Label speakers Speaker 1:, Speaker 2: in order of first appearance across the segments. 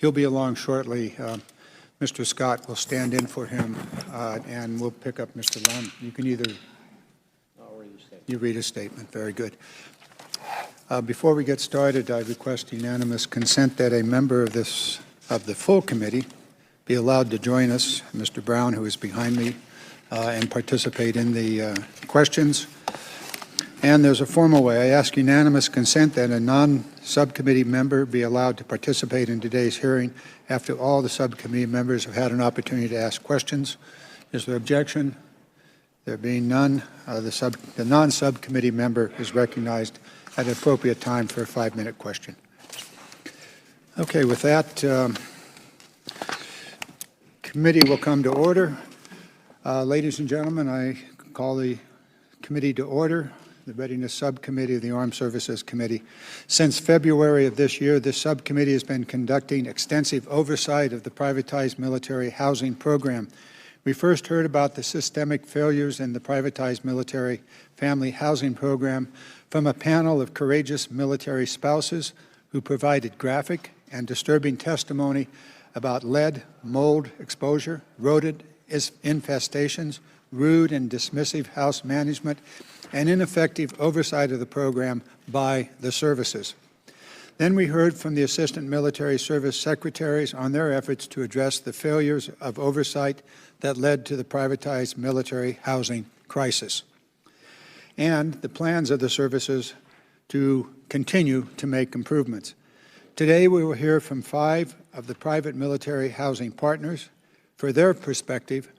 Speaker 1: He'll be along shortly. Mr. Scott will stand in for him, and we'll pick up Mr. Lund. You can either you read a statement. Very good. Before we get started, I request unanimous consent that a member of the full committee be allowed to join us, Mr. Brown, who is behind me, and participate in the questions. And there's a formal way. I ask unanimous consent that a non-subcommittee member be allowed to participate in today's hearing after all the subcommittee members have had an opportunity to ask questions. Is there objection? There being none, the non-subcommittee member is recognized at an appropriate time for a 5-minute question. Okay, with that, committee will come to order. Ladies and gentlemen, I call the committee to order, the Readiness Subcommittee of the Armed Services Committee. Since February of this year, this subcommittee has been conducting extensive oversight of the privatized military housing program. We first heard about the systemic failures in the privatized military family housing program from a panel of courageous military spouses who provided graphic and disturbing testimony about lead, mold exposure, rodent infestations, rude and dismissive house management, and ineffective oversight of the program by the services. Then we heard from the Assistant Military Service Secretaries on their efforts to address the failures of oversight that led to the privatized military housing crisis, and the plans of the services to continue to make improvements. Today we will hear from 5 of the private military housing partners for their perspective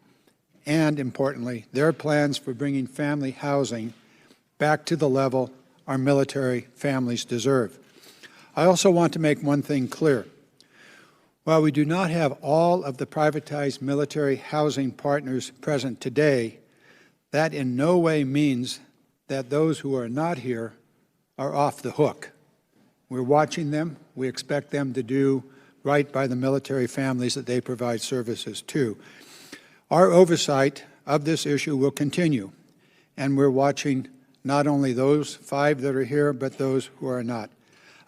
Speaker 1: and, importantly, their plans for bringing family housing back to the level our military families deserve. I also want to make one thing clear. While we do not have all of the privatized military housing partners present today, that in no way means that those who are not here are off the hook. We're watching them. We expect them to do right by the military families that they provide services to. Our oversight of this issue will continue, and we're watching not only those 5 that are here, but those who are not.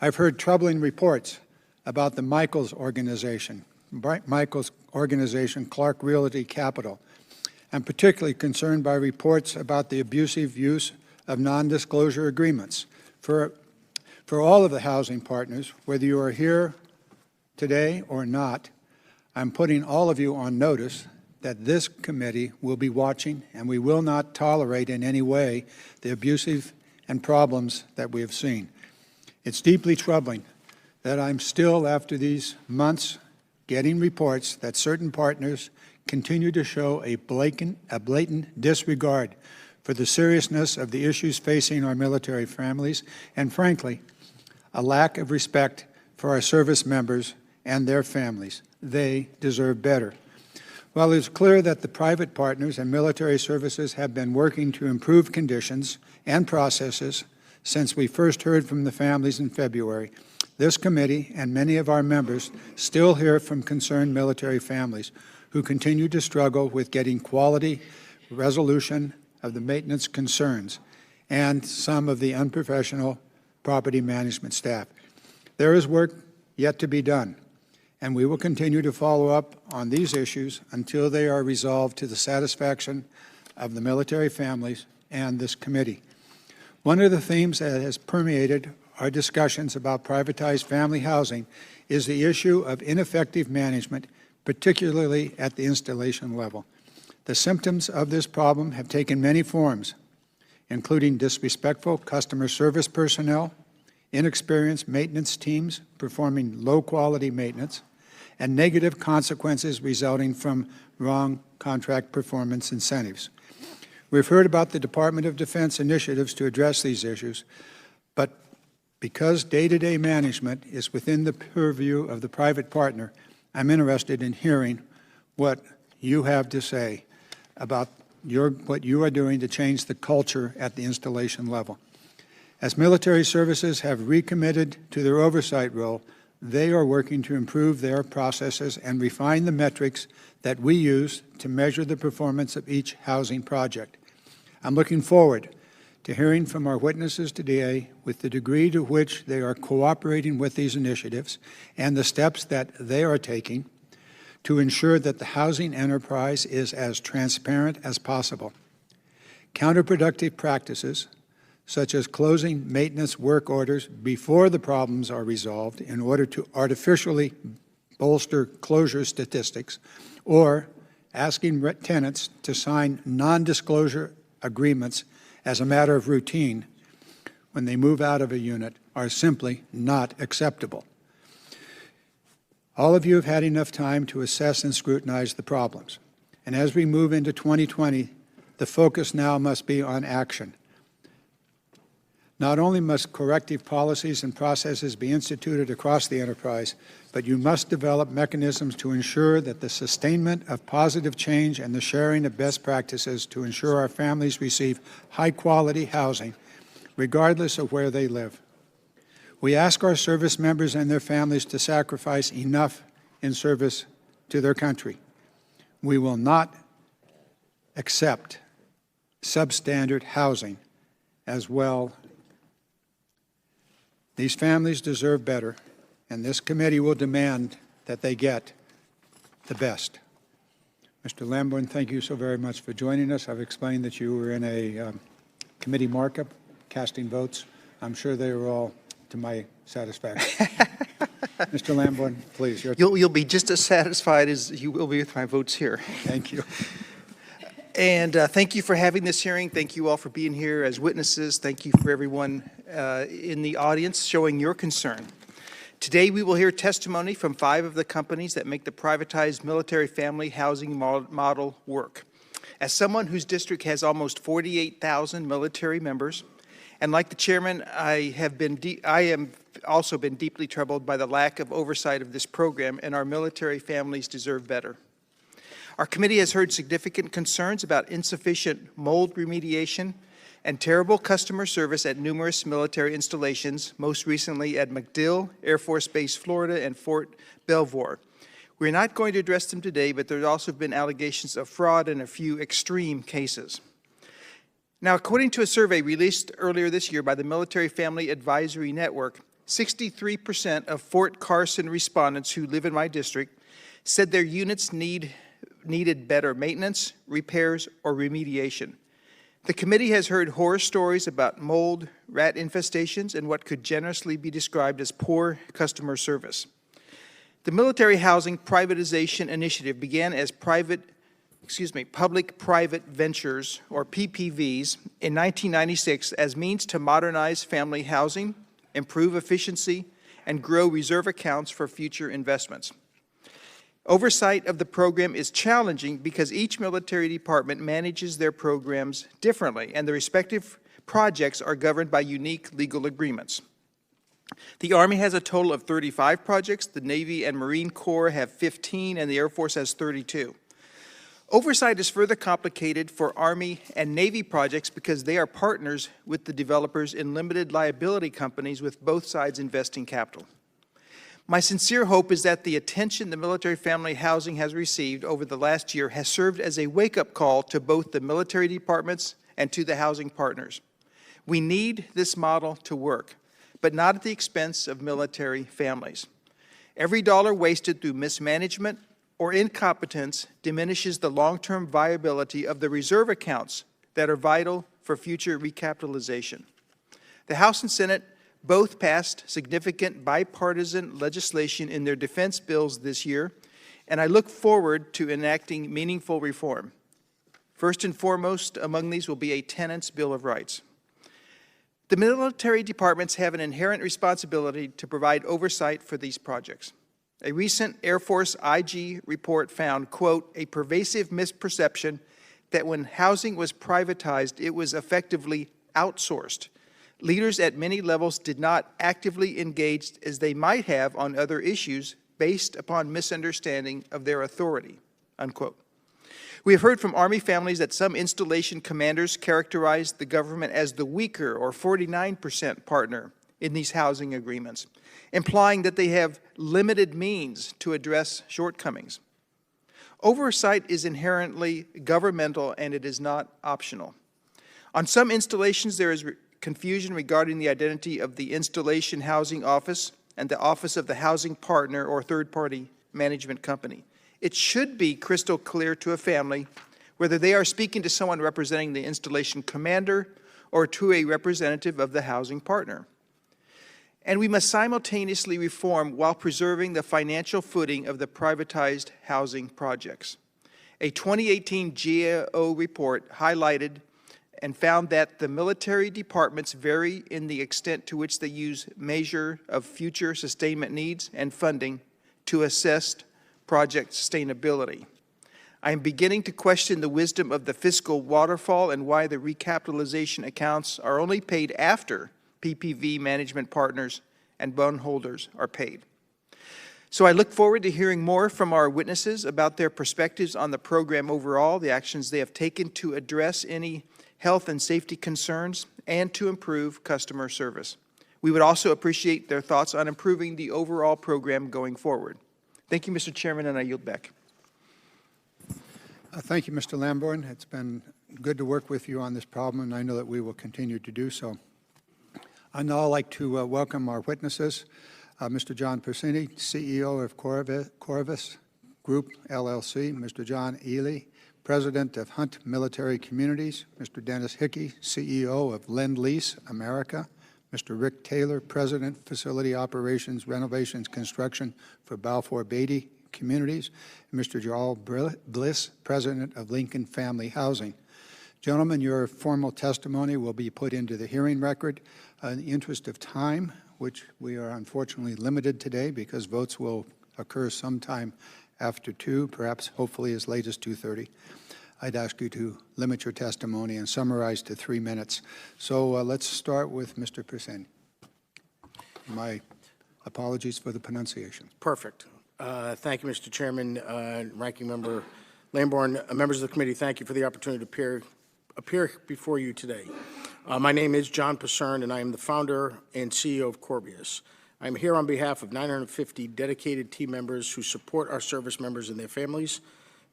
Speaker 1: I've heard troubling reports about the Michaels organization, Clark Realty Capital. I'm particularly concerned by reports about the abusive use of non-disclosure agreements. For all of the housing partners, whether you are here today or not, I'm putting all of you on notice that this committee will be watching, and we will not tolerate in any way the abusive and problems that we have seen. It's deeply troubling that I'm still, after these months, getting reports that certain partners continue to show a blatant disregard for the seriousness of the issues facing our military families, and frankly, a lack of respect for our service members and their families. They deserve better. While it's clear that the private partners and military services have been working to improve conditions and processes since we first heard from the families in February, this committee and many of our members still hear from concerned military families who continue to struggle with getting quality resolution of the maintenance concerns and some of the unprofessional property management staff. There is work yet to be done, and we will continue to follow up on these issues until they are resolved to the satisfaction of the military families and this committee. One of the themes that has permeated our discussions about privatized family housing is the issue of ineffective management, particularly at the installation level. The symptoms of this problem have taken many forms, including disrespectful customer service personnel, inexperienced maintenance teams performing low-quality maintenance, and negative consequences resulting from wrong contract performance incentives. We've heard about the Department of Defense initiatives to address these issues, but because day-to-day management is within the purview of the private partner, I'm interested in hearing what you have to say about what you are doing to change the culture at the installation level. As military services have recommitted to their oversight role, they are working to improve their processes and refine the metrics that we use to measure the performance of each housing project. I'm looking forward to hearing from our witnesses today with the degree to which they are cooperating with these initiatives and the steps that they are taking to ensure that the housing enterprise is as transparent as possible. Counterproductive practices, such as closing maintenance work orders before the problems are resolved in order to artificially bolster closure statistics, or asking tenants to sign non-disclosure agreements as a matter of routine when they move out of a unit, are simply not acceptable. All of you have had enough time to assess and scrutinize the problems. And as we move into 2020, the focus now must be on action. Not only must corrective policies and processes be instituted across the enterprise, but you must develop mechanisms to ensure that the sustainment of positive change and the sharing of best practices to ensure our families receive high-quality housing, regardless of where they live. We ask our service members and their families to sacrifice enough in service to their country. We will not accept substandard housing as well. These families deserve better, and this committee will demand that they get the best. Mr. Lamborn, thank you so very much for joining us. I've explained that you were in a committee markup, casting votes. I'm sure they were all to my satisfaction. Mr. Lamborn, please.
Speaker 2: You'll be just as satisfied as you will be with my votes here.
Speaker 1: Thank you.
Speaker 2: And thank you for having this hearing. Thank you all for being here as witnesses. Thank you for everyone in the audience showing your concern. Today we will hear testimony from 5 of the companies that make the privatized military family housing model work. As someone whose district has almost 48,000 military members, and like the chairman, I am also been deeply troubled by the lack of oversight of this program, and our military families deserve better. Our committee has heard significant concerns about insufficient mold remediation and terrible customer service at numerous military installations, most recently at MacDill, Air Force Base, Florida, and Fort Belvoir. We're not going to address them today, but there have also been allegations of fraud in a few extreme cases. Now, according to a survey released earlier this year by the Military Family Advisory Network, 63% of Fort Carson respondents who live in my district said their units needed better maintenance, repairs, or remediation. The committee has heard horror stories about mold, rat infestations, and what could generously be described as poor customer service. The Military Housing Privatization Initiative began as public-private ventures, or PPVs, in 1996 as means to modernize family housing, improve efficiency, and grow reserve accounts for future investments. Oversight of the program is challenging because each military department manages their programs differently, and the respective projects are governed by unique legal agreements. The Army has a total of 35 projects, the Navy and Marine Corps have 15, and the Air Force has 32. Oversight is further complicated for Army and Navy projects because they are partners with the developers in limited liability companies with both sides investing capital. My sincere hope is that the attention the military family housing has received over the last year has served as a wake-up call to both the military departments and to the housing partners. We need this model to work, but not at the expense of military families. Every dollar wasted through mismanagement or incompetence diminishes the long-term viability of the reserve accounts that are vital for future recapitalization. The House and Senate both passed significant bipartisan legislation in their defense bills this year, and I look forward to enacting meaningful reform. First and foremost among these will be a Tenants' Bill of Rights. The military departments have an inherent responsibility to provide oversight for these projects. A recent Air Force IG report found, quote, a pervasive misperception that when housing was privatized, it was effectively outsourced. Leaders at many levels did not actively engage as they might have on other issues based upon misunderstanding of their authority, unquote. We have heard from Army families that some installation commanders characterized the government as the weaker or 49% partner in these housing agreements, implying that they have limited means to address shortcomings. Oversight is inherently governmental and it is not optional. On some installations, there is confusion regarding the identity of the installation housing office and the office of the housing partner or third-party management company. It should be crystal clear to a family whether they are speaking to someone representing the installation commander or to a representative of the housing partner. And we must simultaneously reform while preserving the financial footing of the privatized housing projects. A 2018 GAO report highlighted and found that the military departments vary in the extent to which they use measure of future sustainment needs and funding to assess project sustainability. I am beginning to question the wisdom of the fiscal waterfall and why the recapitalization accounts are only paid after PPV management partners and bondholders are paid. So I look forward to hearing more from our witnesses about their perspectives on the program overall, the actions they have taken to address any health and safety concerns, and to improve customer service. We would also appreciate their thoughts on improving the overall program going forward. Thank you, Mr. Chairman, and I yield back.
Speaker 1: Thank you, Mr. Lamborn. It's been good to work with you on this problem, and I know that we will continue to do so. I'd now like to welcome our witnesses, Mr. John Persini, CEO of Corvus Group, LLC, Mr. John Ely, President of Hunt Military Communities, Mr. Dennis Hickey, CEO of Lend-Lease America, Mr. Rick Taylor, President, Facility Operations, Renovations, Construction for Balfour Beatty Communities, and Mr. Joel Bliss, President of Lincoln Family Housing. Gentlemen, your formal testimony will be put into the hearing record. In the interest of time, which we are unfortunately limited today because votes will occur sometime after 2, perhaps hopefully as late as 2:30. I'd ask you to limit your testimony and summarize to 3 minutes. So let's start with Mr. Persini. My apologies for the pronunciation.
Speaker 3: Perfect. Thank you, Mr. Chairman, Ranking Member Lamborn. Members of the committee, thank you for the opportunity to appear before you today. My name is John Persini, and I am the founder and CEO of Corvus. I'm here on behalf of 950 dedicated team members who support our service members and their families.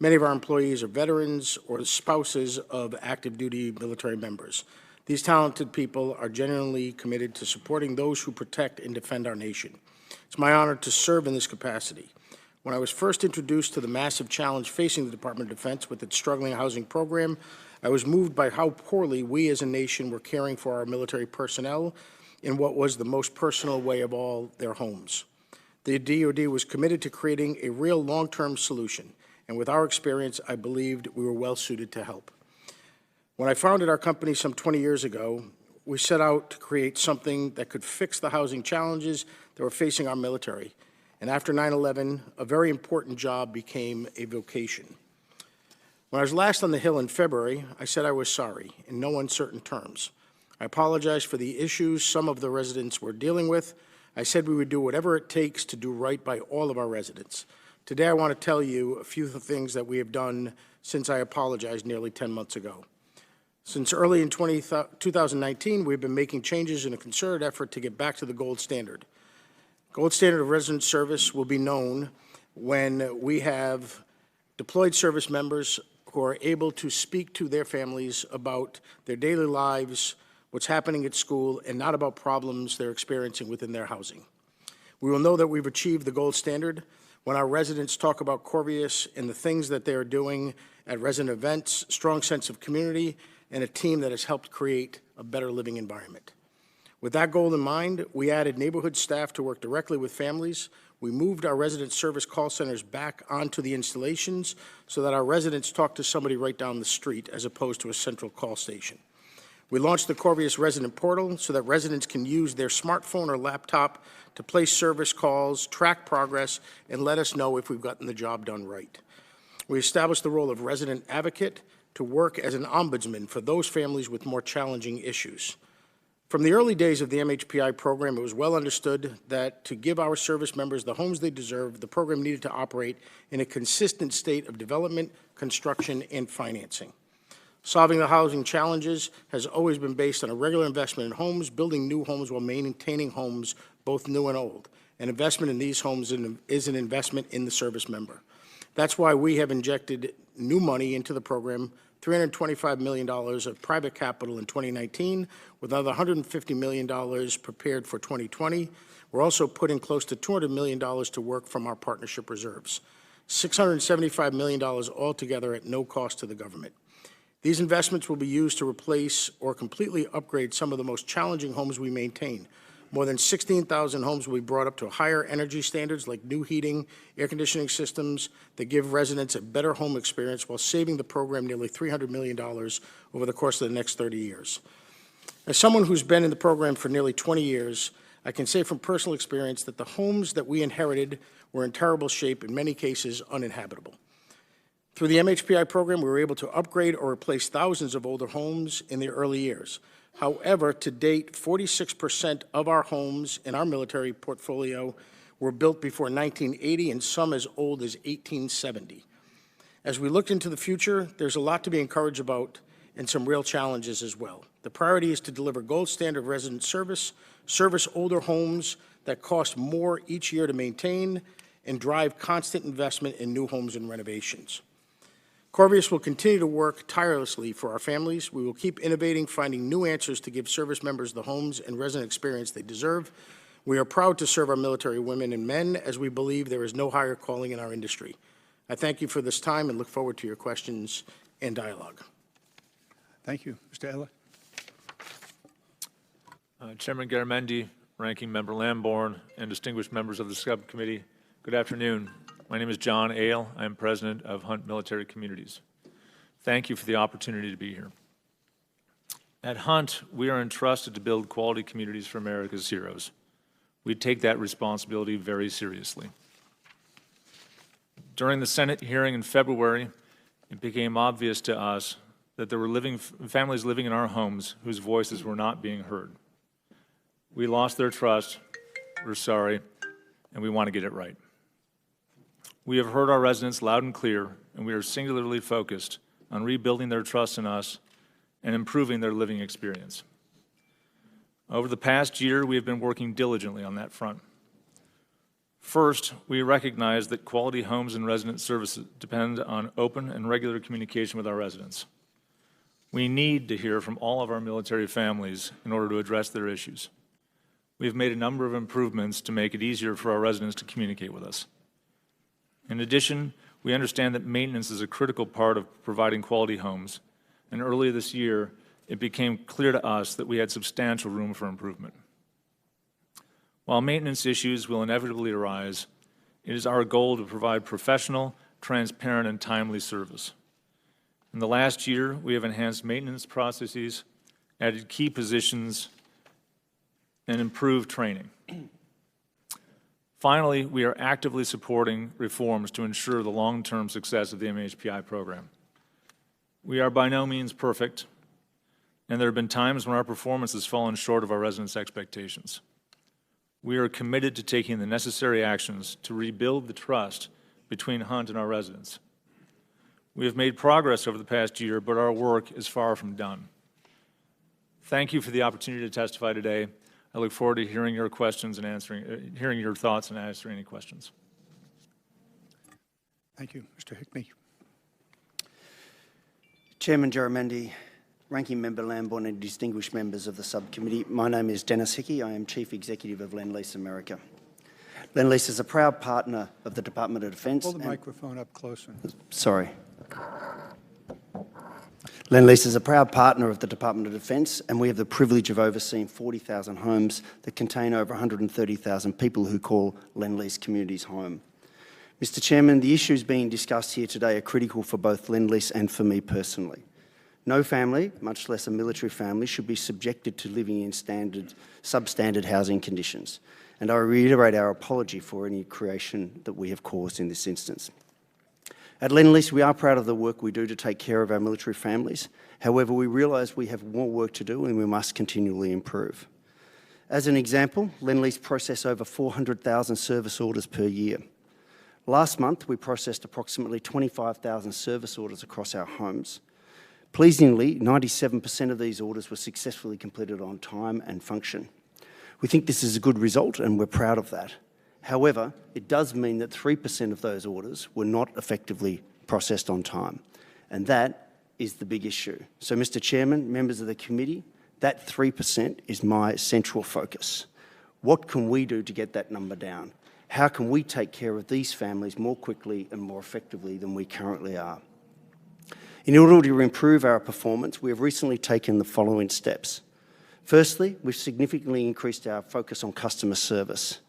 Speaker 3: Many of our employees are veterans or spouses of active duty military members. These talented people are genuinely committed to supporting those who protect and defend our nation. It's my honor to serve in this capacity. When I was first introduced to the massive challenge facing the Department of Defense with its struggling housing program, I was moved by how poorly we as a nation were caring for our military personnel in what was the most personal way of all, their homes. The DoD was committed to creating a real long-term solution, and with our experience, I believed we were well suited to help. When I founded our company some 20 years ago, we set out to create something that could fix the housing challenges that were facing our military. And after 9/11, a very important job became a vocation. When I was last on the Hill in February, I said I was sorry, in no uncertain terms. I apologized for the issues some of the residents were dealing with. I said we would do whatever it takes to do right by all of our residents. Today, I want to tell you a few of the things that we have done since I apologized nearly 10 months ago. Since early in 2019, we've been making changes in a concerted effort to get back to the gold standard. Gold standard of resident service will be known when we have deployed service members who are able to speak to their families about their daily lives, what's happening at school, and not about problems they're experiencing within their housing. We will know that we've achieved the gold standard when our residents talk about Corvus and the things that they are doing at resident events, strong sense of community, and a team that has helped create a better living environment. With that goal in mind, we added neighborhood staff to work directly with families. We moved our resident service call centers back onto the installations so that our residents talk to somebody right down the street as opposed to a central call station. We launched the Corvus Resident Portal so that residents can use their smartphone or laptop to place service calls, track progress, and let us know if we've gotten the job done right. We established the role of resident advocate to work as an ombudsman for those families with more challenging issues. From the early days of the MHPI program, it was well understood that to give our service members the homes they deserve, the program needed to operate in a consistent state of development, construction, and financing. Solving the housing challenges has always been based on a regular investment in homes, building new homes while maintaining homes, both new and old. An investment in these homes is an investment in the service member. That's why we have injected new money into the program $325 million of private capital in 2019, with another $150 million prepared for 2020. We're also putting close to $200 million to work from our partnership reserves, $675 million altogether at no cost to the government. These investments will be used to replace or completely upgrade some of the most challenging homes we maintain. More than 16,000 homes will be brought up to higher energy standards like new heating, air conditioning systems that give residents a better home experience while saving the program nearly $300 million over the course of the next 30 years. As someone who's been in the program for nearly 20 years, I can say from personal experience that the homes that we inherited were in terrible shape, in many cases uninhabitable. Through the MHPI program, we were able to upgrade or replace thousands of older homes in the early years. However, to date, 46% of our homes in our military portfolio were built before 1980 and some as old as 1870. As we look into the future, there's a lot to be encouraged about and some real challenges as well. The priority is to deliver gold standard resident service older homes that cost more each year to maintain, and drive constant investment in new homes and renovations. Corvius will continue to work tirelessly for our families. We will keep innovating, finding new answers to give service members the homes and resident experience they deserve. We are proud to serve our military women and men, as we believe there is no higher calling in our industry. I thank you for this time and look forward to your questions and dialogue.
Speaker 1: Thank you. Mr. Eller.
Speaker 4: Chairman Garamendi, Ranking Member Lambourne, and distinguished members of the subcommittee, good afternoon. My name is John Ale. I am president of Hunt Military Communities. Thank you for the opportunity to be here. At Hunt, we are entrusted to build quality communities for America's heroes. We take that responsibility very seriously. During the Senate hearing in February, it became obvious to us that there were families living in our homes whose voices were not being heard. We lost their trust, we're sorry, and we want to get it right. We have heard our residents loud and clear, and we are singularly focused on rebuilding their trust in us and improving their living experience. Over the past year, we have been working diligently on that front. First, we recognize that quality homes and resident services depend on open and regular communication with our residents. We need to hear from all of our military families in order to address their issues. We have made a number of improvements to make it easier for our residents to communicate with us. In addition, we understand that maintenance is a critical part of providing quality homes, and earlier this year, it became clear to us that we had substantial room for improvement. While maintenance issues will inevitably arise, it is our goal to provide professional, transparent, and timely service. In the last year, we have enhanced maintenance processes, added key positions, and improved training. Finally, we are actively supporting reforms to ensure the long-term success of the MHPI program. We are by no means perfect, and there have been times when our performance has fallen short of our residents' expectations. We are committed to taking the necessary actions to rebuild the trust between Hunt and our residents. We have made progress over the past year, but our work is far from done. Thank you for the opportunity to testify today. I look forward to hearing your questions and hearing your thoughts and answering any questions.
Speaker 1: Thank you. Mr. Hickney.
Speaker 5: Chairman Garamendi, Ranking Member Lambourne, and distinguished members of the subcommittee, my name is Dennis Hickey. I am Chief Executive of Lend-Lease America. Lend-Lease is a proud partner of the Department of Defense.
Speaker 1: Hold the microphone up closer.
Speaker 5: Sorry. Lend-Lease is a proud partner of the Department of Defense, and we have the privilege of overseeing 40,000 homes that contain over 130,000 people who call Lend-Lease communities home. Mr. Chairman, the issues being discussed here today are critical for both Lend-Lease and for me personally. No family, much less a military family, should be subjected to living in substandard housing conditions, and I reiterate our apology for any creation that we have caused in this instance. At Lend-Lease, we are proud of the work we do to take care of our military families. However, we realise we have more work to do and we must continually improve. As an example, Lend-Lease process over 400,000 service orders per year. Last month, we processed approximately 25,000 service orders across our homes. Pleasingly, 97% of these orders were successfully completed on time and function. We think this is a good result and we're proud of that. However, it does mean that 3% of those orders were not effectively processed on time, and that is the big issue. So, Mr. Chairman, members of the committee, that 3% is my central focus. What can we do to get that number down? How can we take care of these families more quickly and more effectively than we currently are? In order to improve our performance, we have recently taken the following steps. Firstly, we've significantly increased our focus on customer service.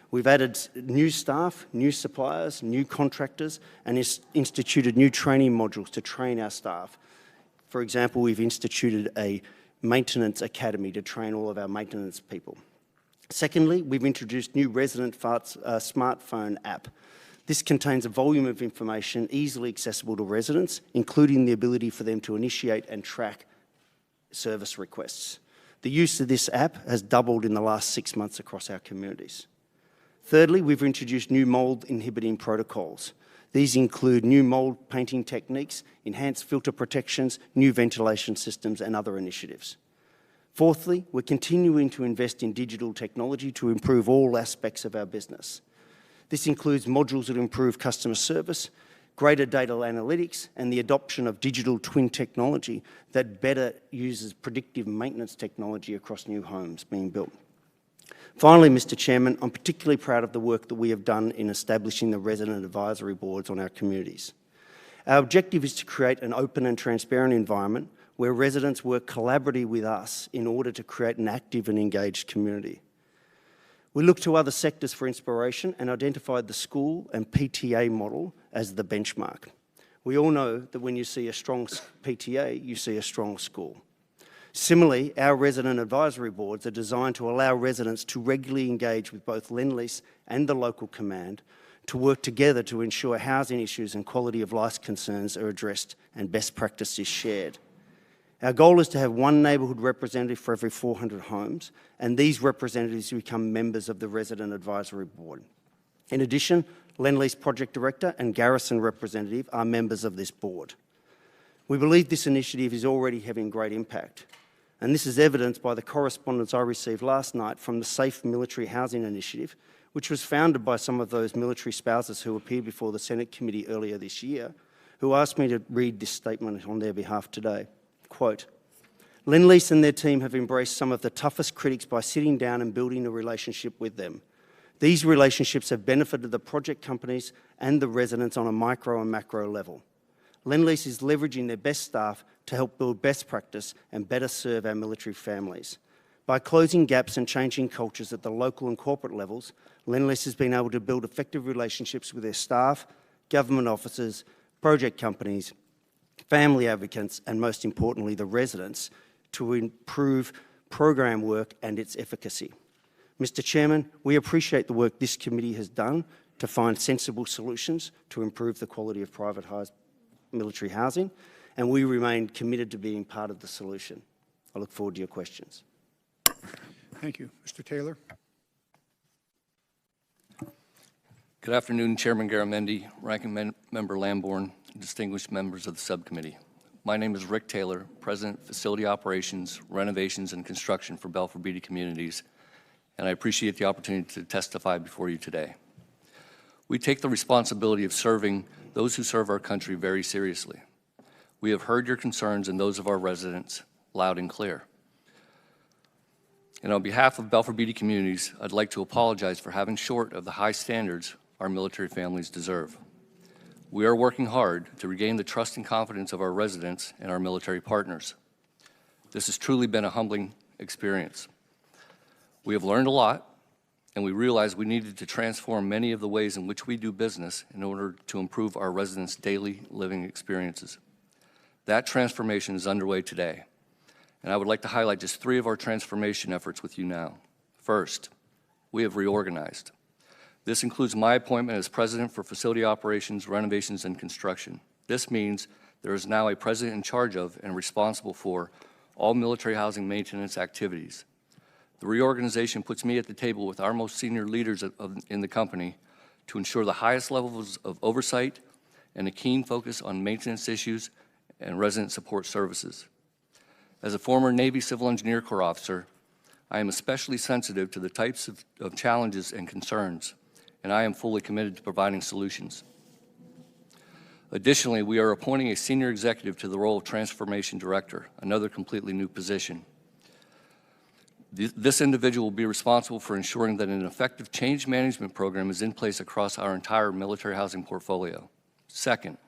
Speaker 5: We've added new staff, new suppliers, new contractors, and instituted new training modules to train our staff. For example, we've instituted a maintenance academy to train all of our maintenance people. Secondly, we've introduced new resident smartphone app. This contains a volume of information easily accessible to residents, including the ability for them to initiate and track service requests. The use of this app has doubled in the last 6 months across our communities. Thirdly, we've introduced new mould inhibiting protocols. These include new mould painting techniques, enhanced filter protections, new ventilation systems, and other initiatives. Fourthly, we're continuing to invest in digital technology to improve all aspects of our business. This includes modules that improve customer service, greater data analytics, and the adoption of digital twin technology that better uses predictive maintenance technology across new homes being built. Finally, Mr. Chairman, I'm particularly proud of the work that we have done in establishing the resident advisory boards on our communities. Our objective is to create an open and transparent environment where residents work collaboratively with us in order to create an active and engaged community. We looked to other sectors for inspiration and identified the school and PTA model as the benchmark. We all know that when you see a strong PTA, you see a strong school. Similarly, our resident advisory boards are designed to allow residents to regularly engage with both Lendlease and the local command to work together to ensure housing issues and quality of life concerns are addressed and best practice is shared. Our goal is to have one neighbourhood representative for every 400 homes, and these representatives become members of the Resident Advisory Board. In addition, Lendlease Project Director and Garrison representative are members of this board. We believe this initiative is already having great impact, and this is evidenced by the correspondence I received last night from the Safe Military Housing Initiative, which was founded by some of those military spouses who appeared before the Senate committee earlier this year, who asked me to read this statement on their behalf today. Quote, Lendlease and their team have embraced some of the toughest critics by sitting down and building a relationship with them. These relationships have benefited the project companies and the residents on a micro and macro level. Lendlease is leveraging their best staff to help build best practice and better serve our military families. By closing gaps and changing cultures at the local and corporate levels, Lendlease has been able to build effective relationships with their staff, government officers, project companies, family advocates, and most importantly, the residents, to improve program work and its efficacy. Mr. Chairman, we appreciate the work this committee has done to find sensible solutions to improve the quality of privatised military housing, and we remain committed to being part of the solution. I look forward to your questions.
Speaker 1: Thank you. Mr. Taylor.
Speaker 6: Good afternoon, Chairman Garamendi, Ranking Member Lambourne, and distinguished members of the subcommittee. My name is Rick Taylor, President, Facility Operations, Renovations, and Construction for Belfort Beatty Communities, and I appreciate the opportunity to testify before you today. We take the responsibility of serving those who serve our country very seriously. We have heard your concerns and those of our residents loud and clear. And on behalf of Belfort Beatty Communities, I'd like to apologize for having short of the high standards our military families deserve. We are working hard to regain the trust and confidence of our residents and our military partners. This has truly been a humbling experience. We have learned a lot, and we realized we needed to transform many of the ways in which we do business in order to improve our residents' daily living experiences. That transformation is underway today, and I would like to highlight just 3 of our transformation efforts with you now. First, we have reorganized. This includes my appointment as President for Facility Operations, Renovations, and Construction. This means there is now a President in charge of and responsible for all military housing maintenance activities. The reorganization puts me at the table with our most senior leaders in the company to ensure the highest levels of oversight and a keen focus on maintenance issues and resident support services. As a former Navy Civil Engineer Corps officer, I am especially sensitive to the types of challenges and concerns, and I am fully committed to providing solutions. Additionally, we are appointing a senior executive to the role of Transformation Director, another completely new position. This individual will be responsible for ensuring that an effective change management program is in place across our entire military housing portfolio. Second,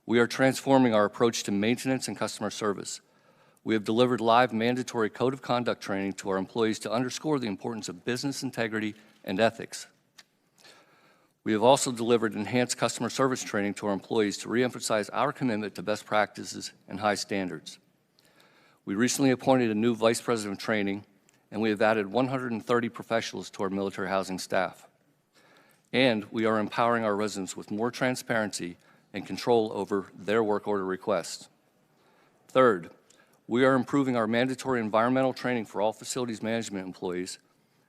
Speaker 6: we are transforming our approach to maintenance and customer service. We have delivered live mandatory code of conduct training to our employees to underscore the importance of business integrity and ethics. We have also delivered enhanced customer service training to our employees to reemphasize our commitment to best practices and high standards. We recently appointed a new Vice President of Training, and we have added 130 professionals to our military housing staff. And we are empowering our residents with more transparency and control over their work order requests. Third, we are improving our mandatory environmental training for all facilities management employees,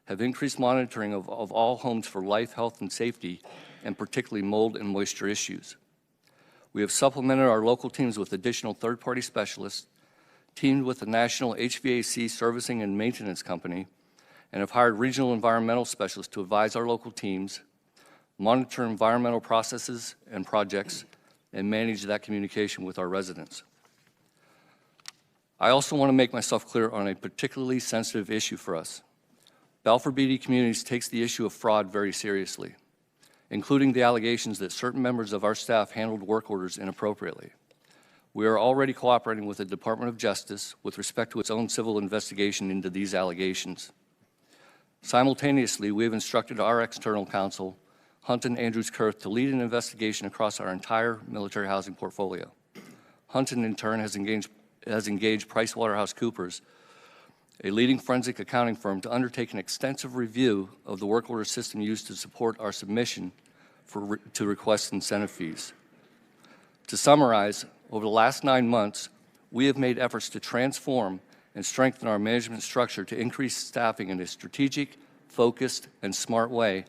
Speaker 6: have increased monitoring of all homes for life, health, and safety, and particularly mold and moisture issues. We have supplemented our local teams with additional third-party specialists, teamed with the National HVAC Servicing and Maintenance Company, and have hired regional environmental specialists to advise our local teams, monitor environmental processes and projects, and manage that communication with our residents. I also want to make myself clear on a particularly sensitive issue for us. Balfour Beatty Communities takes the issue of fraud very seriously, including the allegations that certain members of our staff handled work orders inappropriately. We are already cooperating with the Department of Justice with respect to its own civil investigation into these allegations. Simultaneously, we have instructed our external counsel, Hunton Andrews Kurth, to lead an investigation across our entire military housing portfolio. Hunton, in turn, has engaged PricewaterhouseCoopers, a leading forensic accounting firm, to undertake an extensive review of the work order system used to support our submission to request incentive fees. To summarize, over the last 9 months, we have made efforts to transform and strengthen our management structure to increase staffing in a strategic, focused, and smart way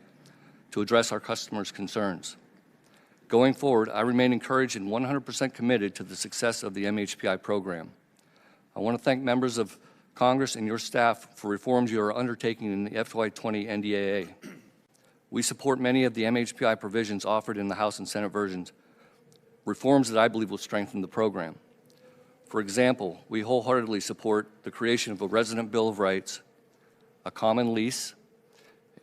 Speaker 6: to address our customers' concerns. Going forward, I remain encouraged and 100% committed to the success of the MHPI program. I want to thank members of Congress and your staff for reforms you are undertaking in the FY20 NDAA. We support many of the MHPI provisions offered in the House and Senate versions, reforms that I believe will strengthen the program. For example, we wholeheartedly support the creation of a resident Bill of Rights, a common lease,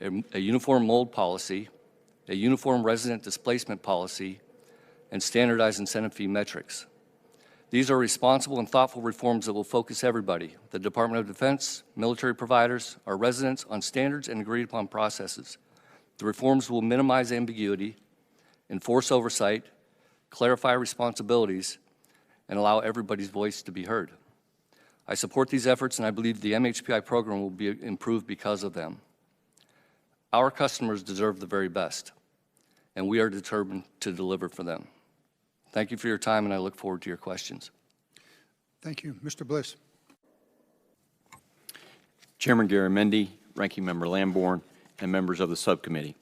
Speaker 6: a uniform mold policy, a uniform resident displacement policy, and standardized incentive fee metrics. These are responsible and thoughtful reforms that will focus everybody, the Department of Defense, military providers, our residents, on standards and agreed upon processes. The reforms will minimize ambiguity, enforce oversight, clarify responsibilities, and allow everybody's voice to be heard. I support these efforts, and I believe the MHPI program will be improved because of them. Our customers deserve the very best, and we are determined to deliver for them. Thank you for your time, and I look forward to your questions.
Speaker 1: Thank you. Mr. Bliss.
Speaker 7: Chairman Garamendi, Ranking Member Lamborn, and members of the subcommittee.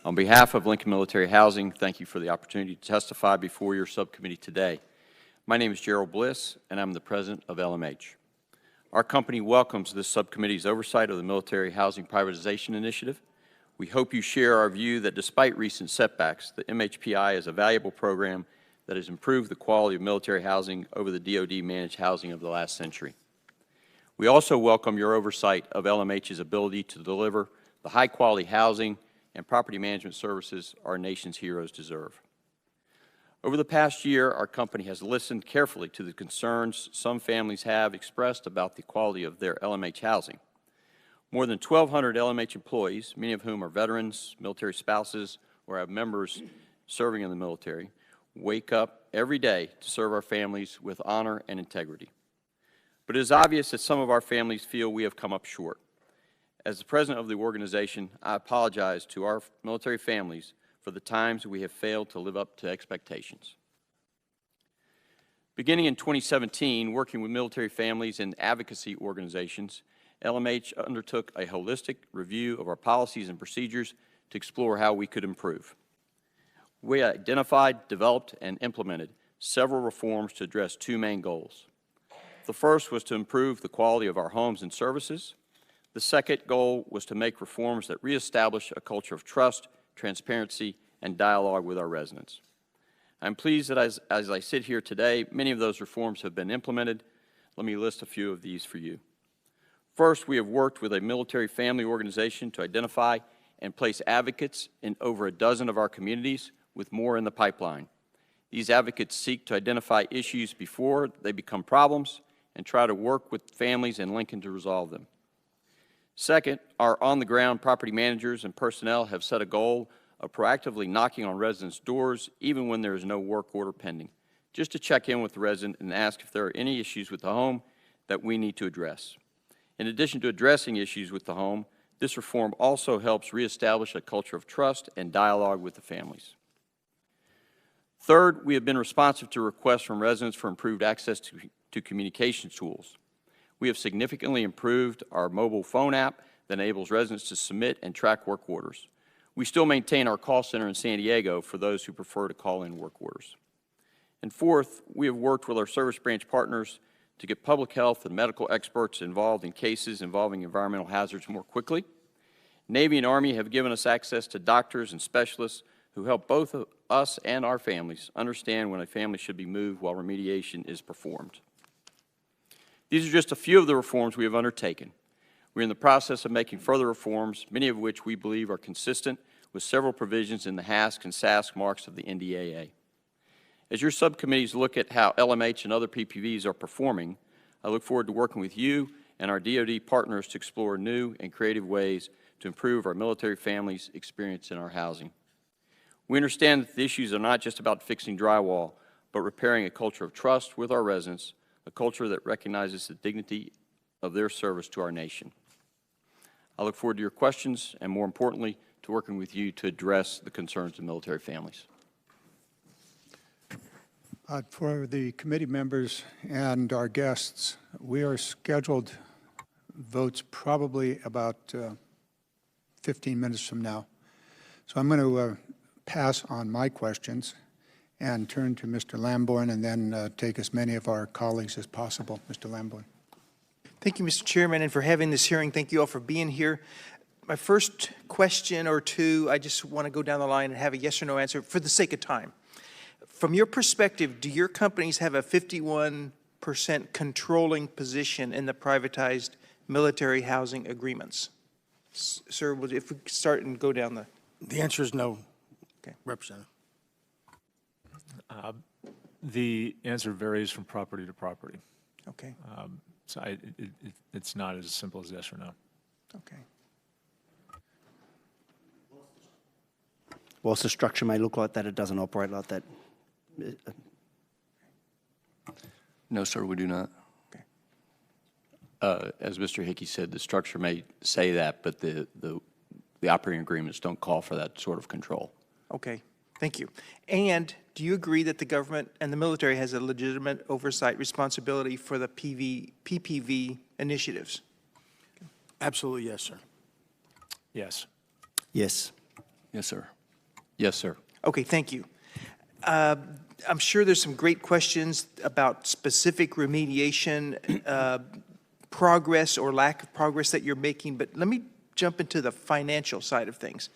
Speaker 7: On behalf of Lincoln Military Housing, thank you for the opportunity to testify before your subcommittee today. My name is Gerald Bliss, and I'm the president of LMH. Our company welcomes this subcommittee's oversight of the Military Housing Privatization Initiative. We hope you share our view that despite recent setbacks, the MHPI is a valuable program that has improved the quality of military housing over the DoD-managed housing of the last century. We also welcome your oversight of LMH's ability to deliver the high-quality housing and property management services our nation's heroes deserve. Over the past year, our company has listened carefully to the concerns some families have expressed about the quality of their LMH housing. More than 1,200 LMH employees, many of whom are veterans, military spouses, or have members serving in the military, wake up every day to serve our families with honor and integrity. But it is obvious that some of our families feel we have come up short. As the president of the organization, I apologize to our military families for the times we have failed to live up to expectations. Beginning in 2017, working with military families and advocacy organizations, LMH undertook a holistic review of our policies and procedures to explore how we could improve. We identified, developed, and implemented several reforms to address two main goals. The first was to improve the quality of our homes and services. The second goal was to make reforms that reestablish a culture of trust, transparency, and dialogue with our residents. I'm pleased that as I sit here today, many of those reforms have been implemented. Let me list a few of these for you. First, we have worked with a military family organization to identify and place advocates in over a dozen of our communities, with more in the pipeline. These advocates seek to identify issues before they become problems and try to work with families in Lincoln to resolve them. Second, our on-the-ground property managers and personnel have set a goal of proactively knocking on residents' doors even when there is no work order pending, just to check in with the resident and ask if there are any issues with the home that we need to address. In addition to addressing issues with the home, this reform also helps reestablish a culture of trust and dialogue with the families. Third, we have been responsive to requests from residents for improved access to communications tools. We have significantly improved our mobile phone app that enables residents to submit and track work orders. We still maintain our call center in San Diego for those who prefer to call in work orders. And fourth, we have worked with our service branch partners to get public health and medical experts involved in cases involving environmental hazards more quickly. Navy and Army have given us access to doctors and specialists who help both us and our families understand when a family should be moved while remediation is performed. These are just a few of the reforms we have undertaken. We're in the process of making further reforms, many of which we believe are consistent with several provisions in the HASC and SASC marks of the NDAA. As your subcommittees look at how LMH and other PPVs are performing, I look forward to working with you and our DoD partners to explore new and creative ways to improve our military families' experience in our housing. We understand that the issues are not just about fixing drywall, but repairing a culture of trust with our residents, a culture that recognizes the dignity of their service to our nation. I look forward to your questions and, more importantly, to working with you to address the concerns of military families.
Speaker 1: For the committee members and our guests, we are scheduled votes probably about 15 minutes from now. So I'm going to pass on my questions and turn to Mr. Lamborn and then take as many of our colleagues as possible. Mr. Lamborn.
Speaker 2: Thank you, Mr. Chairman, and for having this hearing. Thank you all for being here. My first question or two, I just want to go down the line and have a yes or no answer for the sake of time. From your perspective, do your companies have a 51% controlling position in the privatized military housing agreements? Sir, if we start and go down the...
Speaker 3: The answer is no,
Speaker 2: Okay.
Speaker 3: Representative.
Speaker 4: The answer varies from property to property.
Speaker 2: Okay,
Speaker 4: So it's not as simple as yes or no.
Speaker 2: okay.
Speaker 5: Whilst the structure may look like that, it doesn't operate like that.
Speaker 6: No, sir, we do not. As Mr. Hickey said, the structure may say that, but the operating agreements don't call for that sort of control.
Speaker 2: Okay, thank you. And do you agree that the government and the military has a legitimate oversight responsibility for the PPV initiatives?
Speaker 3: Absolutely, yes, sir.
Speaker 4: Yes.
Speaker 5: Yes.
Speaker 6: Yes, sir. Yes, sir.
Speaker 2: Okay, thank you. I'm sure there's some great questions about specific remediation progress or lack of progress that you're making, but let me jump into the financial side of things.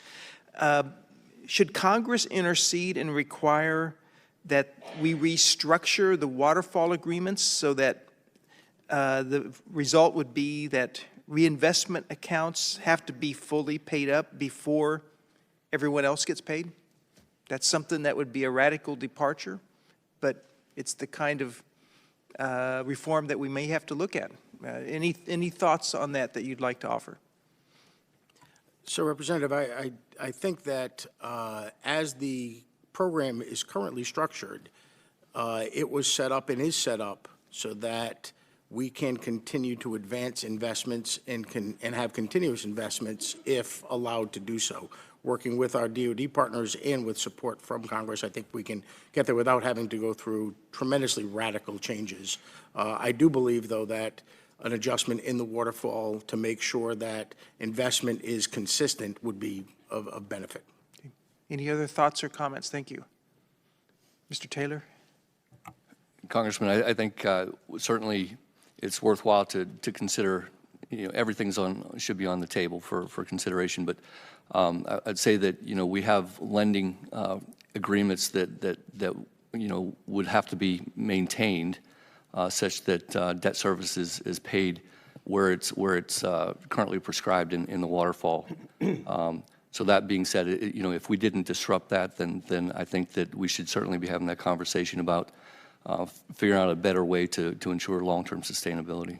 Speaker 2: Should Congress intercede and require that we restructure the waterfall agreements so that the result would be that reinvestment accounts have to be fully paid up before everyone else gets paid? That's something that would be a radical departure, but it's the kind of reform that we may have to look at. Any thoughts on that you'd like to offer?
Speaker 3: So, Representative, I think that as the program is currently structured, it was set up and is set up so that we can continue to advance investments and have continuous investments if allowed to do so. Working with our DoD partners and with support from Congress, I think we can get there without having to go through tremendously radical changes. I do believe, though, that an adjustment in the waterfall to make sure that investment is consistent would be of benefit.
Speaker 2: Okay. Any other thoughts or comments? Thank you. Mr. Taylor?
Speaker 6: Congressman, I think certainly it's worthwhile to consider, everything's should be on the table for consideration, but I'd say that, we have lending agreements that would have to be maintained such that debt service is paid where it's currently prescribed in the waterfall. So that being said, if we didn't disrupt that, then I think that we should certainly be having that conversation about figuring out a better way to ensure long-term sustainability.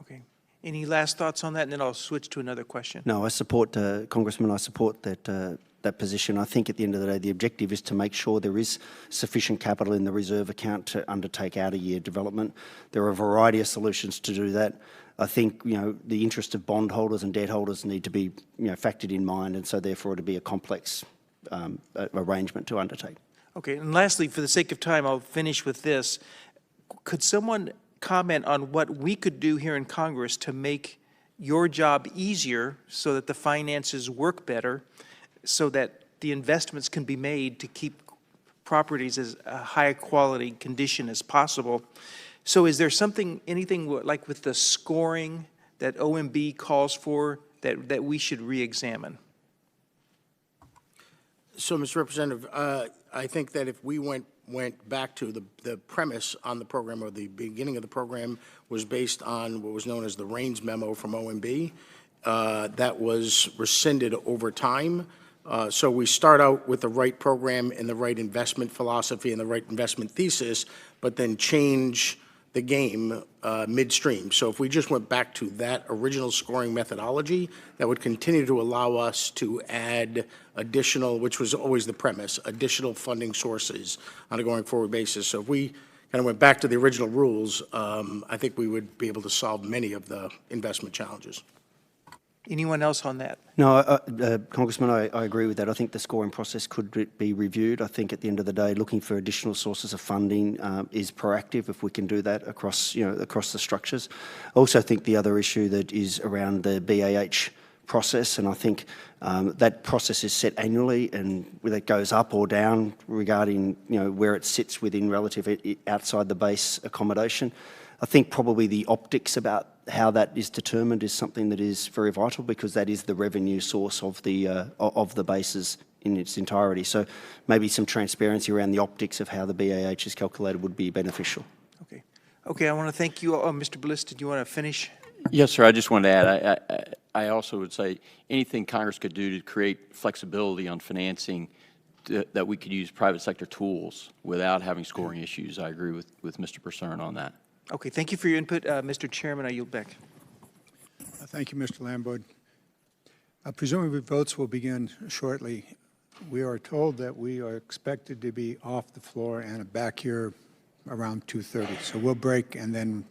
Speaker 2: Okay. Any last thoughts on that? And then I'll switch to another question.
Speaker 5: No, I support, Congressman, I support that position. I think at the end of the day, the objective is to make sure there is sufficient capital in the reserve account to undertake out-of-year development. There are a variety of solutions to do that. I think, the interest of bondholders and debt holders need to be, factored in mind, and so therefore it'll be a complex arrangement to undertake.
Speaker 2: Okay, and lastly, for the sake of time, I'll finish with this. Could someone comment on what we could do here in Congress to make your job easier so that the finances work better, so that the investments can be made to keep properties as a high quality condition as possible? So is there anything like with the scoring that OMB calls for that we should re-examine?
Speaker 3: So, Mr. Representative, I think that if we went back to the premise on the program, or the beginning of the program was based on what was known as the Raines memo from OMB, that was rescinded over time. So we start out with the right program and the right investment philosophy and the right investment thesis, but then change the game midstream. So if we just went back to that original scoring methodology, that would continue to allow us to add additional, which was always the premise, additional funding sources on a going forward basis. So if we kind of went back to the original rules, I think we would be able to solve many of the investment challenges.
Speaker 2: Anyone else on that?
Speaker 5: No, Congressman, I agree with that. I think the scoring process could be reviewed. I think at the end of the day, looking for additional sources of funding is proactive if we can do that across, across the structures. I also think the other issue that is around the BAH process, and I think that process is set annually, and whether it goes up or down regarding, where it sits within relative outside the base accommodation. I think probably the optics about how that is determined is something that is very vital, because that is the revenue source of the bases in its entirety. So maybe some transparency around the optics of how the BAH is calculated would be beneficial.
Speaker 2: Okay. Okay, I want to thank you. Mr. Bliss, did you want to finish?
Speaker 7: Yes, sir. I just wanted to add, I also would say anything Congress could do to create flexibility on financing that we could use private sector tools without having scoring issues. I agree with Mr. Purcern on that.
Speaker 2: Okay, thank you for your input. Mr. Chairman, I yield back.
Speaker 1: Thank you, Mr. Lambourne. Presumably votes will begin shortly. We are told that we are expected to be off the floor and back here around 2:30. So we'll break, and then,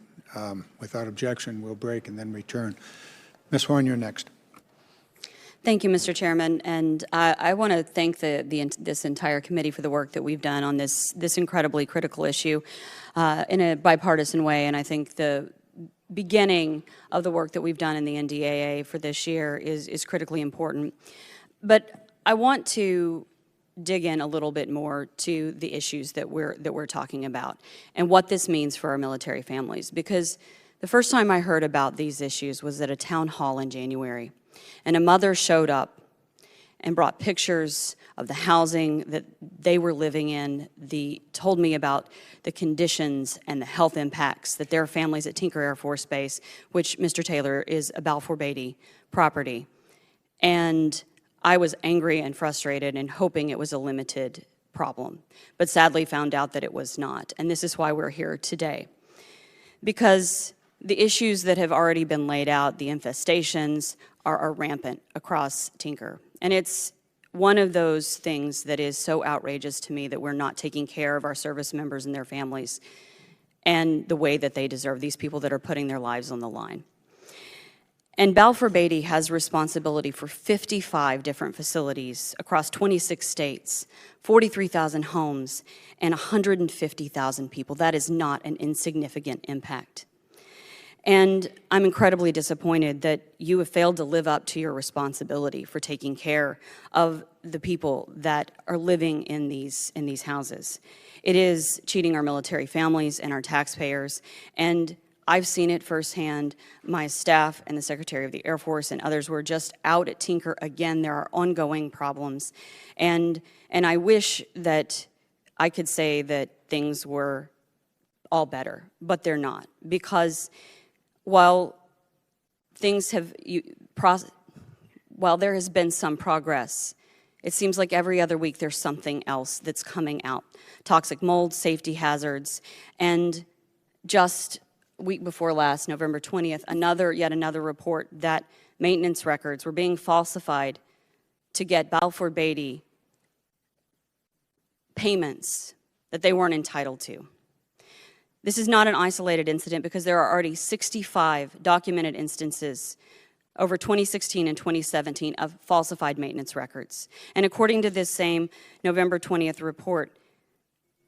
Speaker 1: without objection, we'll break and then return. Ms. Horn, you're next.
Speaker 8: Thank you, Mr. Chairman, and I want to thank this entire committee for the work that we've done on this incredibly critical issue in a bipartisan way. And I think the beginning of the work that we've done in the NDAA for this year is critically important. But I want to dig in a little bit more to the issues that we're talking about and what this means for our military families, because the first time I heard about these issues was at a town hall in January. And a mother showed up and brought pictures of the housing that they were living in, told me about the conditions and the health impacts that their families at Tinker Air Force Base, which, Mr. Taylor, is a Balfour Beatty property. And I was angry and frustrated and hoping it was a limited problem, but sadly found out that it was not. And this is why we're here today. Because the issues that have already been laid out, the infestations, are rampant across Tinker. And it's one of those things that is so outrageous to me, that we're not taking care of our service members and their families and the way that they deserve, these people that are putting their lives on the line. And Balfour Beatty has responsibility for 55 different facilities across 26 states, 43,000 homes, and 150,000 people. That is not an insignificant impact. And I'm incredibly disappointed that you have failed to live up to your responsibility for taking care of the people that are living in these houses. It is cheating our military families and our taxpayers, and I've seen it firsthand. My staff and the Secretary of the Air Force and others were just out at Tinker again. There are ongoing problems, and I wish that I could say that things were all better, but they're not. Because while things have, while there has been some progress, it seems like every other week there's something else that's coming out. Toxic mold, safety hazards, and just week before last, November 20th, yet another report that maintenance records were being falsified to get Balfour Beatty payments that they weren't entitled to. This is not an isolated incident because there are already 65 documented instances over 2016 and 2017 of falsified maintenance records. And according to this same November 20th report,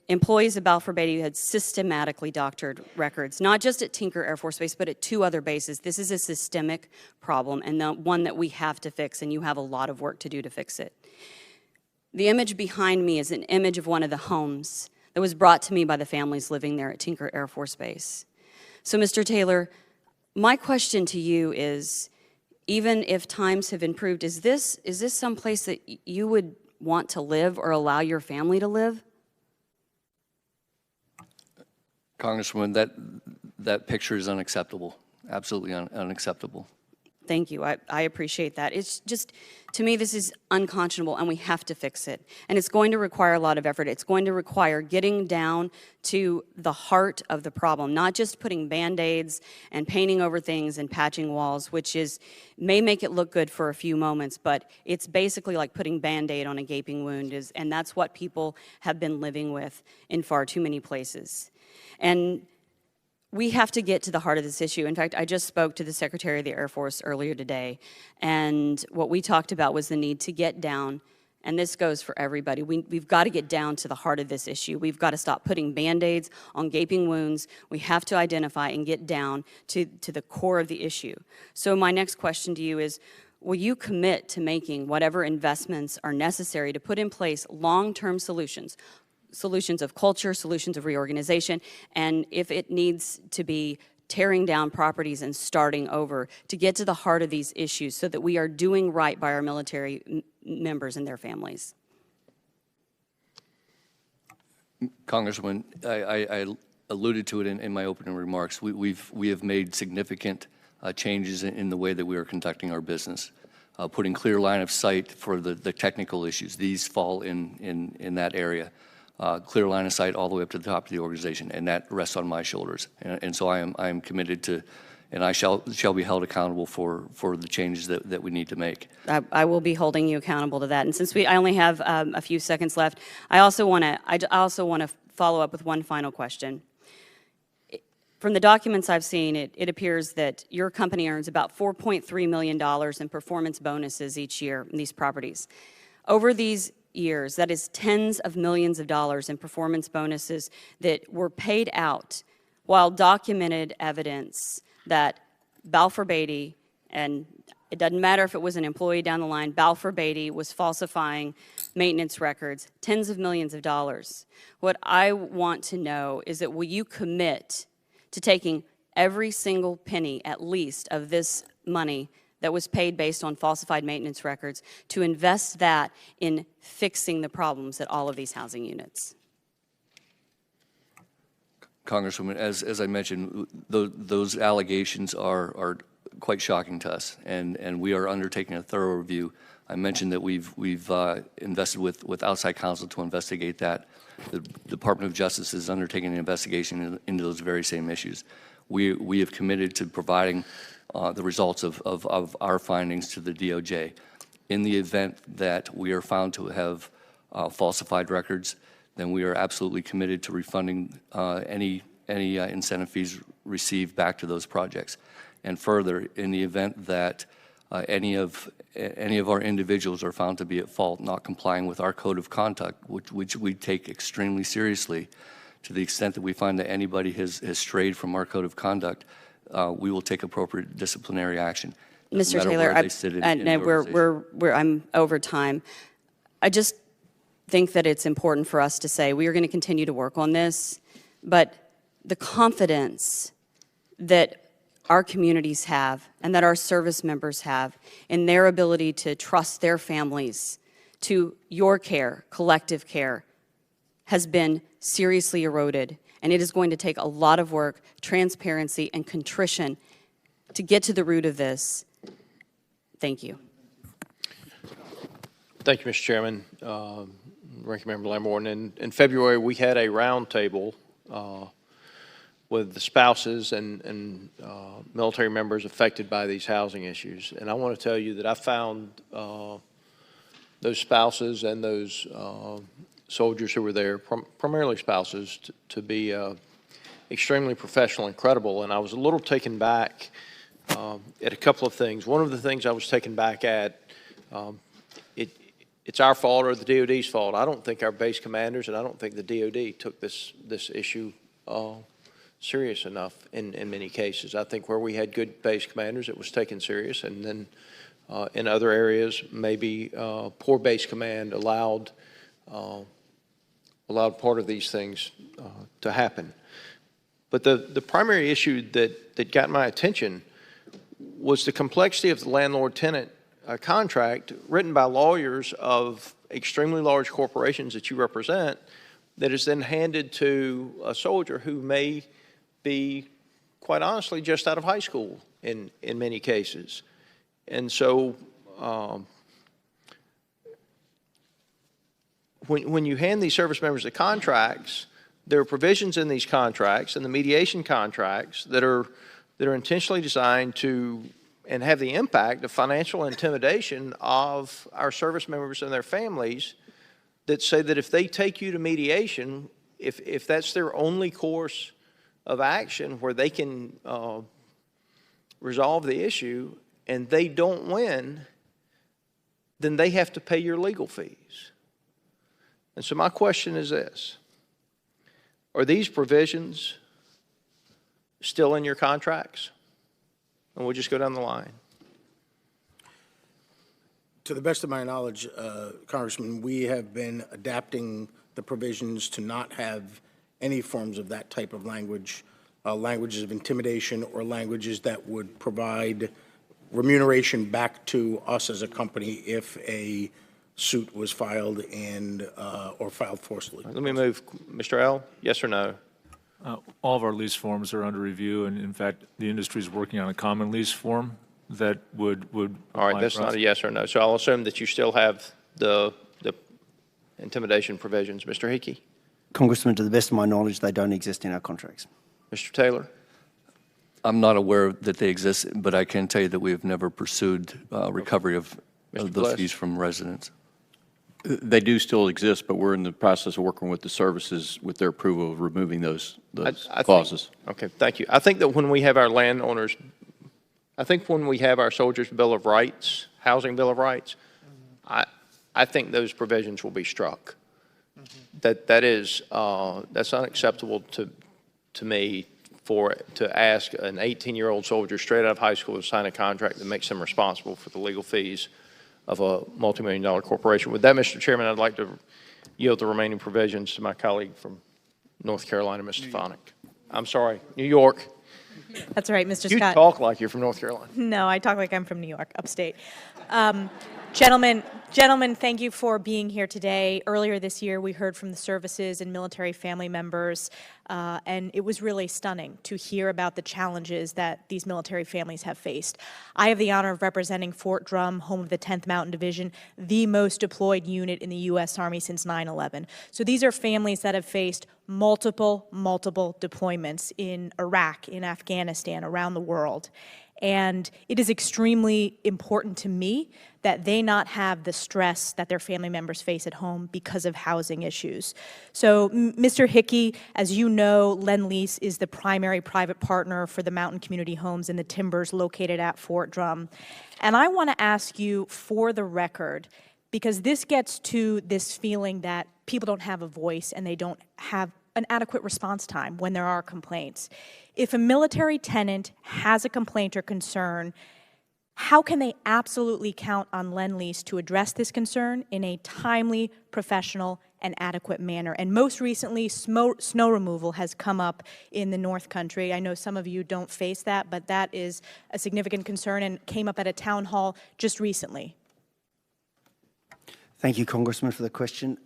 Speaker 8: employees of Balfour Beatty had systematically doctored records, not just at Tinker Air Force Base, but at 2 other bases. This is a systemic problem and one that we have to fix, and you have a lot of work to do to fix it. The image behind me is an image of one of the homes that was brought to me by the families living there at Tinker Air Force Base. So, Mr. Taylor, my question to you is, even if times have improved, is this some place that you would want to live or allow your family to live?
Speaker 6: Congresswoman, that picture is unacceptable, absolutely unacceptable.
Speaker 8: Thank you. I appreciate that. It's just, to me, this is unconscionable, and we have to fix it. And it's going to require a lot of effort. It's going to require getting down to the heart of the problem, not just putting Band-Aids and painting over things and patching walls, which may make it look good for a few moments, but it's basically like putting Band-Aid on a gaping wound, and that's what people have been living with in far too many places. And we have to get to the heart of this issue. In fact, I just spoke to the Secretary of the Air Force earlier today, and what we talked about was the need to get down, and this goes for everybody. We've got to get down to the heart of this issue. We've got to stop putting Band-Aids on gaping wounds. We have to identify and get down to the core of the issue. So my next question to you is, will you commit to making whatever investments are necessary to put in place long-term solutions of culture, solutions of reorganization, and if it needs to be tearing down properties and starting over to get to the heart of these issues so that we are doing right by our military members and their families?
Speaker 6: Congresswoman, I alluded to it in my opening remarks. We have made significant changes in the way that we are conducting our business, putting clear line of sight for the technical issues. These fall in that area. Clear line of sight all the way up to the top of the organization, and that rests on my shoulders. And so I am committed to, and I shall be held accountable for the changes that we need to make.
Speaker 8: I will be holding you accountable to that. And since I only have a few seconds left, I also want to follow up with one final question. From the documents I've seen, it appears that your company earns about $4.3 million in performance bonuses each year in these properties. Over these years, that is tens of millions of dollars in performance bonuses that were paid out, while documented evidence that Balfour Beatty, and it doesn't matter if it was an employee down the line, Balfour Beatty was falsifying maintenance records, tens of millions of dollars. What I want to know is that will you commit to taking every single penny, at least, of this money that was paid based on falsified maintenance records, to invest that in fixing the problems at all of these housing units?
Speaker 6: Congresswoman, as I mentioned, those allegations are quite shocking to us, and we are undertaking a thorough review. I mentioned that we've invested with outside counsel to investigate that. The Department of Justice is undertaking an investigation into those very same issues. We have committed to providing the results of our findings to the DOJ. In the event that we are found to have falsified records, then we are absolutely committed to refunding any incentive fees received back to those projects. And further, in the event that any of our individuals are found to be at fault, not complying with our code of conduct, which we take extremely seriously, to the extent that we find that anybody has strayed from our code of conduct, we will take appropriate disciplinary action.
Speaker 8: Mr. Taylor, I'm over time. I just think that it's important for us to say we are going to continue to work on this, but the confidence that our communities have and that our service members have in their ability to trust their families to your care, collective care, has been seriously eroded, and it is going to take a lot of work, transparency, and contrition to get to the root of this. Thank you.
Speaker 9: Thank you, Mr. Chairman. Ranking Member Lamborn. In February, we had a roundtable with the spouses and military members affected by these housing issues. And I want to tell you that I found those spouses and those soldiers who were there, primarily spouses, to be extremely professional and credible. And I was a little taken back at a couple of things. One of the things I was taken back at, it's our fault or the DOD's fault. I don't think our base commanders and I don't think the DOD took this issue serious enough in many cases. I think where we had good base commanders, it was taken serious, and then in other areas, maybe poor base command allowed part of these things to happen. But the primary issue that got my attention was the complexity of the landlord-tenant contract written by lawyers of extremely large corporations that you represent that is then handed to a soldier who may be, quite honestly, just out of high school in many cases. And so when you hand these service members the contracts, there are provisions in these contracts and the mediation contracts that are intentionally designed to and have the impact of financial intimidation of our service members and their families that say that if they take you to mediation, if that's their only course of action where they can resolve the issue and they don't win, then they have to pay your legal fees. And so my question is this: are these provisions still in your contracts? And we'll just go down the line.
Speaker 3: To the best of my knowledge, Congressman, we have been adapting the provisions to not have any forms of that type of language, languages of intimidation or languages that would provide remuneration back to us as a company if a suit was filed and or filed forcibly.
Speaker 9: Let me move. Mr. L., yes or no?
Speaker 4: All of our lease forms are under review, and in fact, the industry is working on a common lease form that would.
Speaker 9: All right, that's not a yes or no. So I'll assume that you still have the intimidation provisions. Mr. Hickey?
Speaker 5: Congressman, to the best of my knowledge, they don't exist in our contracts.
Speaker 9: Mr. Taylor?
Speaker 6: I'm not aware that they exist, but I can tell you that we have never pursued recovery of those
Speaker 9: Bliss?
Speaker 6: fees from residents.
Speaker 7: They do still exist, but we're in the process of working with the services with their approval of removing those clauses.
Speaker 9: Okay, thank you. I think that when we have our landowners, I think when we have our soldiers' Bill of Rights, housing Bill of Rights, I think those provisions will be struck. That's unacceptable to me to ask an 18-year-old soldier straight out of high school to sign a contract that makes them responsible for the legal fees of a multi-million-dollar corporation. With that, Mr. Chairman, I'd like to yield the remaining provisions to my colleague from North Carolina, Ms. Stefanik. I'm sorry, New York.
Speaker 10: That's right, Mr.
Speaker 9: You
Speaker 10: Scott.
Speaker 9: talk like you're from North Carolina.
Speaker 10: No, I talk like I'm from New York, upstate. Gentlemen, thank you for being here today. Earlier this year, we heard from the services and military family members, and it was really stunning to hear about the challenges that these military families have faced. I have the honor of representing Fort Drum, home of the 10th Mountain Division, the most deployed unit in the U.S. Army since 9/11. So these are families that have faced multiple deployments in Iraq, in Afghanistan, around the world. And it is extremely important to me that they not have the stress that their family members face at home because of housing issues. So, Mr. Hickey, as you know, Lend-Lease is the primary private partner for the mountain community homes in the timbers located at Fort Drum. And I want to ask you, for the record, because this gets to this feeling that people don't have a voice and they don't have an adequate response time when there are complaints. If a military tenant has a complaint or concern, how can they absolutely count on Lend-Lease to address this concern in a timely, professional, and adequate manner? And most recently, snow removal has come up in the North Country. I know some of you don't face that, but that is a significant concern and came up at a town hall just recently.
Speaker 5: Thank you, Congressman, for the question.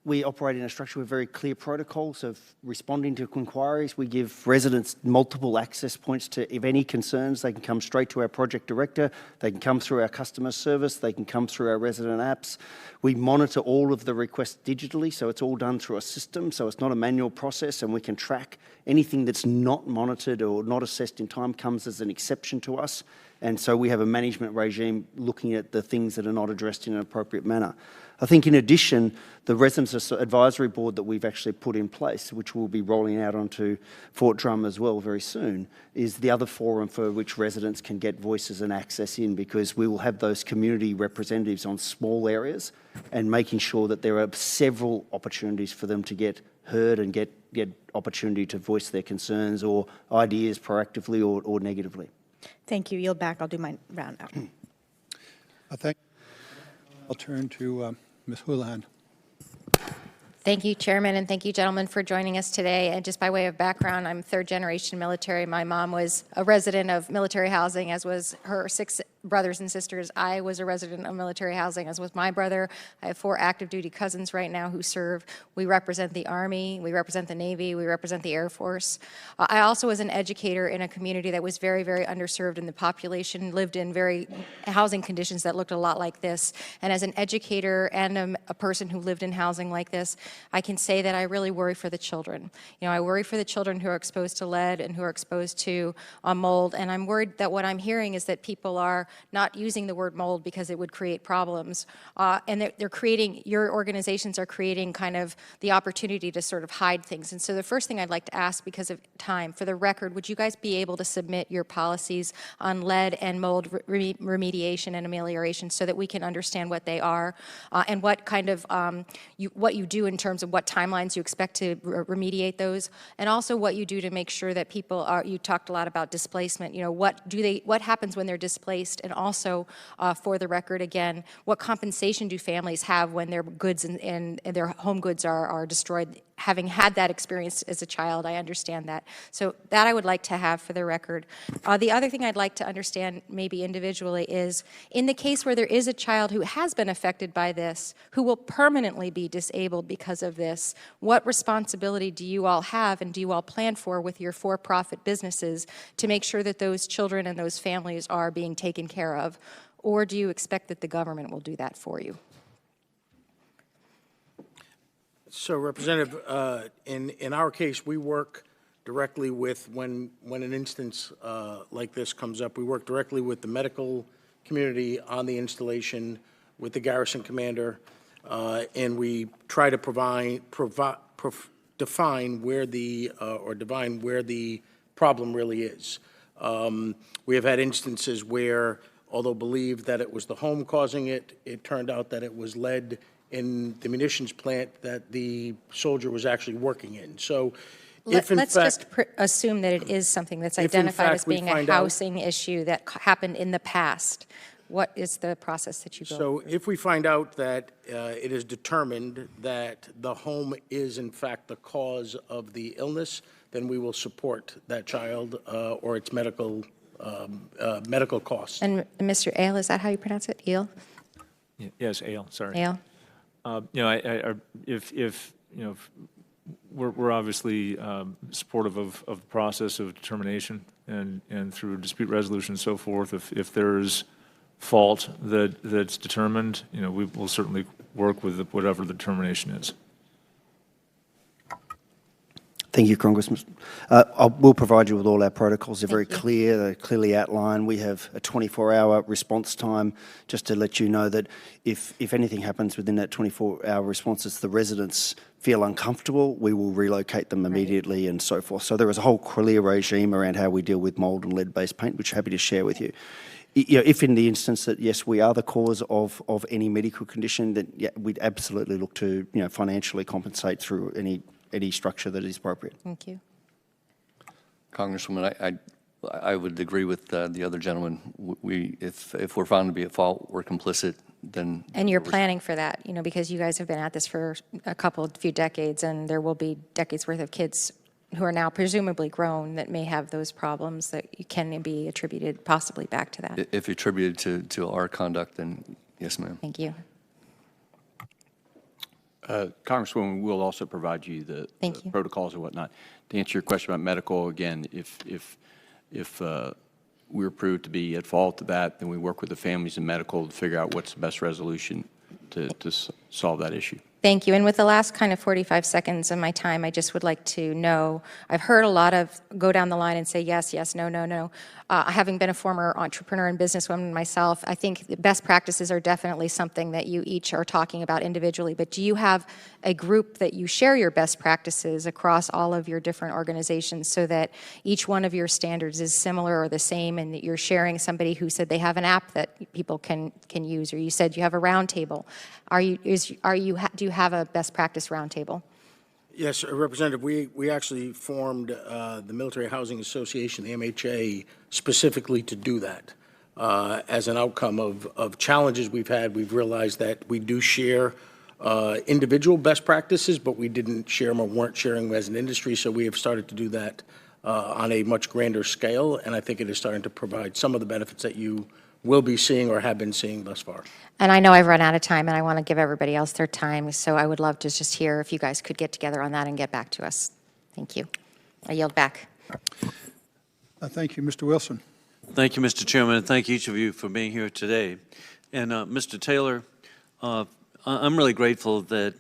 Speaker 5: We operate in a structure with very clear protocols of responding to inquiries. We give residents multiple access points to, if any concerns, they can come straight to our project director, they can come through our customer service, they can come through our resident apps. We monitor all of the requests digitally, so it's all done through a system, so it's not a manual process, and we can track anything that's not monitored or not assessed in time comes as an exception to us. And so we have a management regime looking at the things that are not addressed in an appropriate manner. I think in addition, the Residents Advisory Board that we've actually put in place, which we'll be rolling out onto Fort Drum as well very soon, is the other forum for which residents can get voices and access in, because we will have those community representatives on small areas and making sure that there are several opportunities for them to get heard and get opportunity to voice their concerns or ideas proactively or negatively.
Speaker 10: Thank you. Yield back. I'll do my round now.
Speaker 1: I'll turn to Ms. Houlihan.
Speaker 11: Thank you, Chairman, and thank you, gentlemen, for joining us today. And just by way of background, I'm third-generation military. My mom was a resident of military housing, as was her 6 brothers and sisters. I was a resident of military housing, as was my brother. I have 4 active-duty cousins right now who serve. We represent the Army, we represent the Navy, we represent the Air Force. I also was an educator in a community that was very, very underserved, and the population lived in very housing conditions that looked a lot like this. And as an educator and a person who lived in housing like this, I can say that I really worry for the children. You know, I worry for the children who are exposed to lead and who are exposed to mold, and I'm worried that what I'm hearing is that people are not using the word mold because it would create problems, and they're creating, your organizations are creating kind of the opportunity to sort of hide things. And so the first thing I'd like to ask, because of time, for the record, would you guys be able to submit your policies on lead and mold remediation and amelioration so that we can understand what they are and what kind of, what you do in terms of what timelines you expect to remediate those, and also what you do to make sure that people are, you talked a lot about displacement, you know, what happens when they're displaced, and also for the record again, what compensation do families have when their goods and their home goods are destroyed? Having had that experience as a child, I understand that. So that I would like to have for the record. The other thing I'd like to understand maybe individually is, in the case where there is a child who has been affected by this, who will permanently be disabled because of this, what responsibility do you all have and do you all plan for with your for-profit businesses to make sure that those children and those families are being taken care of? Or do you expect that the government will do that for you?
Speaker 3: So, Representative, in our case, we work directly with, when an instance like this comes up, we work directly with the medical community on the installation, with the garrison commander, and we try to define where the problem really is. We have had instances where, although believed that it was the home causing it, it turned out that it was lead in the munitions plant that the soldier was actually working in. So if in
Speaker 11: Let's
Speaker 3: fact,
Speaker 11: just assume that it is something that's
Speaker 3: if in
Speaker 11: identified
Speaker 3: fact
Speaker 11: as
Speaker 3: we
Speaker 11: being a
Speaker 3: find out-
Speaker 11: housing issue that happened in the past. What is the process that you go
Speaker 3: so
Speaker 11: through?
Speaker 3: if we find out that it is determined that the home is in fact the cause of the illness, then we will support that child or its medical costs.
Speaker 11: And Mr. Ale, is that how you pronounce it? Ale?
Speaker 4: Yes, Ale, sorry.
Speaker 11: Ale?
Speaker 4: You know, we're obviously supportive of the process of determination and through dispute resolution and so forth. If there's fault that's determined, you know, we will certainly work with whatever the determination is.
Speaker 5: Thank you, Congressman. We'll provide you with all our protocols. They're very clear, they're clearly outlined. We have a 24-hour response time, just to let you know that if anything happens within that 24-hour response, if the residents feel uncomfortable, we will relocate them immediately and so forth. So there is a whole clear regime around how we deal with mold and lead-based paint, which I'm happy to share with you. You know, if in the instance that, yes, we are the cause of any medical condition, then yeah, we'd absolutely look to, you know, financially compensate through any structure that is appropriate.
Speaker 11: Thank you.
Speaker 6: Congresswoman, I would agree with the other gentleman. If we're found to be at fault, we're complicit, then.
Speaker 11: And you're planning for that, you know, because you guys have been at this for few decades, and there will be decades worth of kids who are now presumably grown that may have those problems that can be attributed possibly back to that.
Speaker 6: If attributed to our conduct, then yes, ma'am.
Speaker 11: Thank you.
Speaker 7: Congresswoman, we'll also provide you the protocols and whatnot. To answer your question about medical, again, if we're proved to be at fault of that, then we work with the families and medical to figure out what's the best resolution to solve that issue.
Speaker 11: Thank you. And with the last kind of 45 seconds of my time, I just would like to know, I've heard a lot of go down the line and say yes, yes, no, no, no. Having been a former entrepreneur and businesswoman myself, I think the best practices are definitely something that you each are talking about individually. But do you have a group that you share your best practices across all of your different organizations so that each one of your standards is similar or the same, and that you're sharing? Somebody who said they have an app that people can use, or you said you have a roundtable. Do you have a best practice roundtable?
Speaker 3: Yes, Representative, we actually formed the Military Housing Association, the MHA, specifically to do that. As an outcome of challenges we've had, we've realized that we do share individual best practices, but we didn't share them or weren't sharing them as an industry, so we have started to do that on a much grander scale, and I think it is starting to provide some of the benefits that you will be seeing or have been seeing thus far.
Speaker 11: And I know I've run out of time, and I want to give everybody else their time, so I would love to just hear if you guys could get together on that and get back to us. Thank you. I yield back.
Speaker 1: Thank you, Mr. Wilson.
Speaker 12: Thank you, Mr. Chairman, and thank each of you for being here today. And Mr. Taylor, I'm really grateful that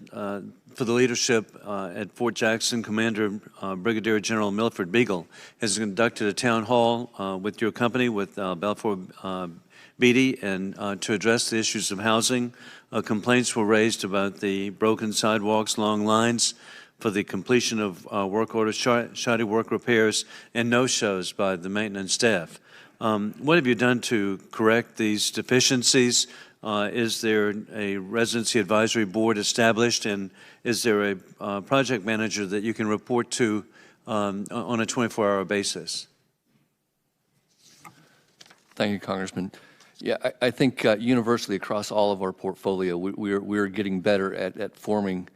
Speaker 12: for the leadership at Fort Jackson. Commander Brigadier General Milford Beagle has conducted a town hall with your company, with Balfour Beatty, and to address the issues of housing. Complaints were raised about the broken sidewalks, long lines for the completion of work orders, shoddy work repairs, and no-shows by the maintenance staff. What have you done to correct these deficiencies? Is there a residency advisory board established, and is there a project manager that you can report to on a 24-hour basis?
Speaker 6: Thank you, Congressman. Yeah, I think universally across all of our portfolio, we're getting better at forming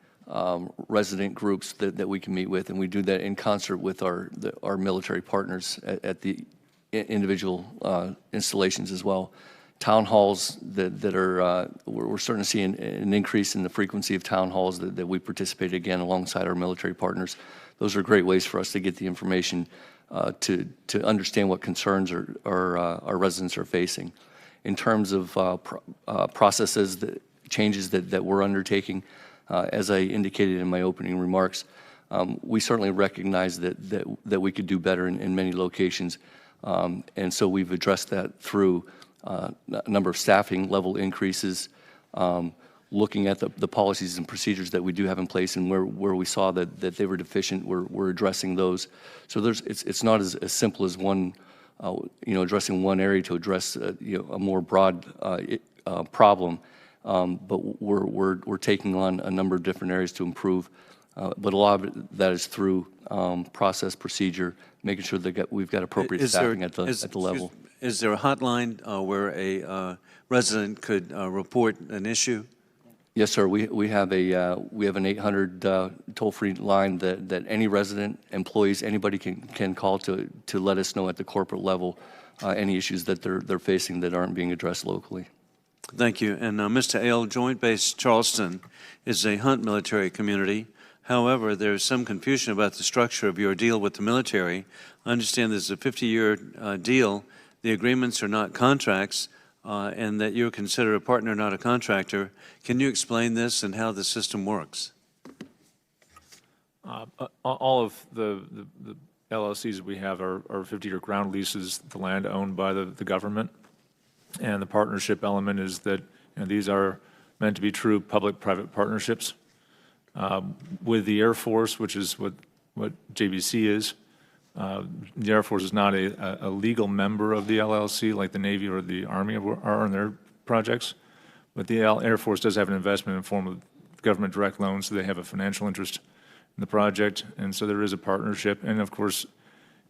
Speaker 6: resident groups that we can meet with, and we do that in concert with our military partners at the individual installations as well. Town halls that are, we're starting to see an increase in the frequency of town halls that we participate again alongside our military partners. Those are great ways for us to get the information to understand what concerns our residents are facing. In terms of processes, changes that we're undertaking, as I indicated in my opening remarks, we certainly recognize that we could do better in many locations, and so we've addressed that through a number of staffing level increases, looking at the policies and procedures that we do have in place, and where we saw that they were deficient, we're addressing those. So it's not as simple as one, addressing one area to address a more broad problem, but we're taking on a number of different areas to improve. But a lot of that is through process, procedure, making sure that we've got appropriate staffing at the level.
Speaker 12: Is there a hotline where a resident could report an issue?
Speaker 6: Yes, sir. We have an 800 toll-free line that any resident, employees, anybody can call to let us know at the corporate level any issues that they're facing that aren't being addressed locally.
Speaker 12: Thank you. And Mr. Ale, Joint Base Charleston is a Hunt military community. However, there's some confusion about the structure of your deal with the military. I understand there's a 50-year deal. The agreements are not contracts, and that you're considered a partner, not a contractor. Can you explain this and how the system works?
Speaker 4: All of the LLCs we have are 50-year ground leases, the land owned by the government. And the partnership element is that these are meant to be true public-private partnerships. With the Air Force, which is what JBC is, the Air Force is not a legal member of the LLC like the Navy or the Army are on their projects, but the Air Force does have an investment in the form of government direct loans, so they have a financial interest in the project, and so there is a partnership. And of course,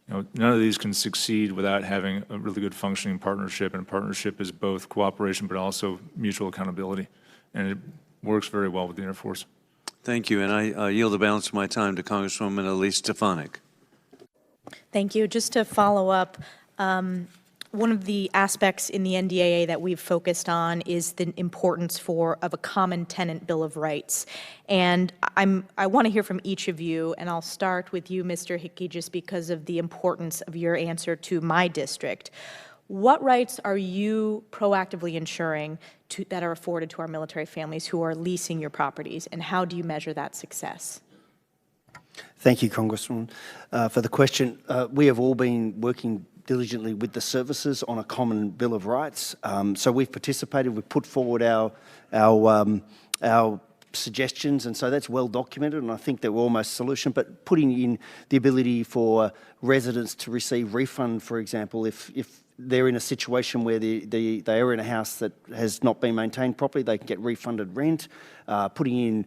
Speaker 4: none of these can succeed without having a really good functioning partnership, and a partnership is both cooperation but also mutual accountability, and it works very well with the Air Force.
Speaker 12: Thank you, and I yield the balance of my time to Congresswoman Elise Stefanik.
Speaker 10: Thank you. Just to follow up, one of the aspects in the NDAA that we've focused on is the importance of a common tenant bill of rights. And I want to hear from each of you, and I'll start with you, Mr. Hickey, just because of the importance of your answer to my district. What rights are you proactively ensuring that are afforded to our military families who are leasing your properties, and how do you measure that success?
Speaker 5: Thank you, Congresswoman, for the question. We have all been working diligently with the services on a common Bill of Rights. So we've participated, we've put forward our suggestions, and so that's well documented, and I think that we're almost solution. But putting in the ability for residents to receive refund, for example, if they're in a situation where they are in a house that has not been maintained properly, they can get refunded rent. Putting in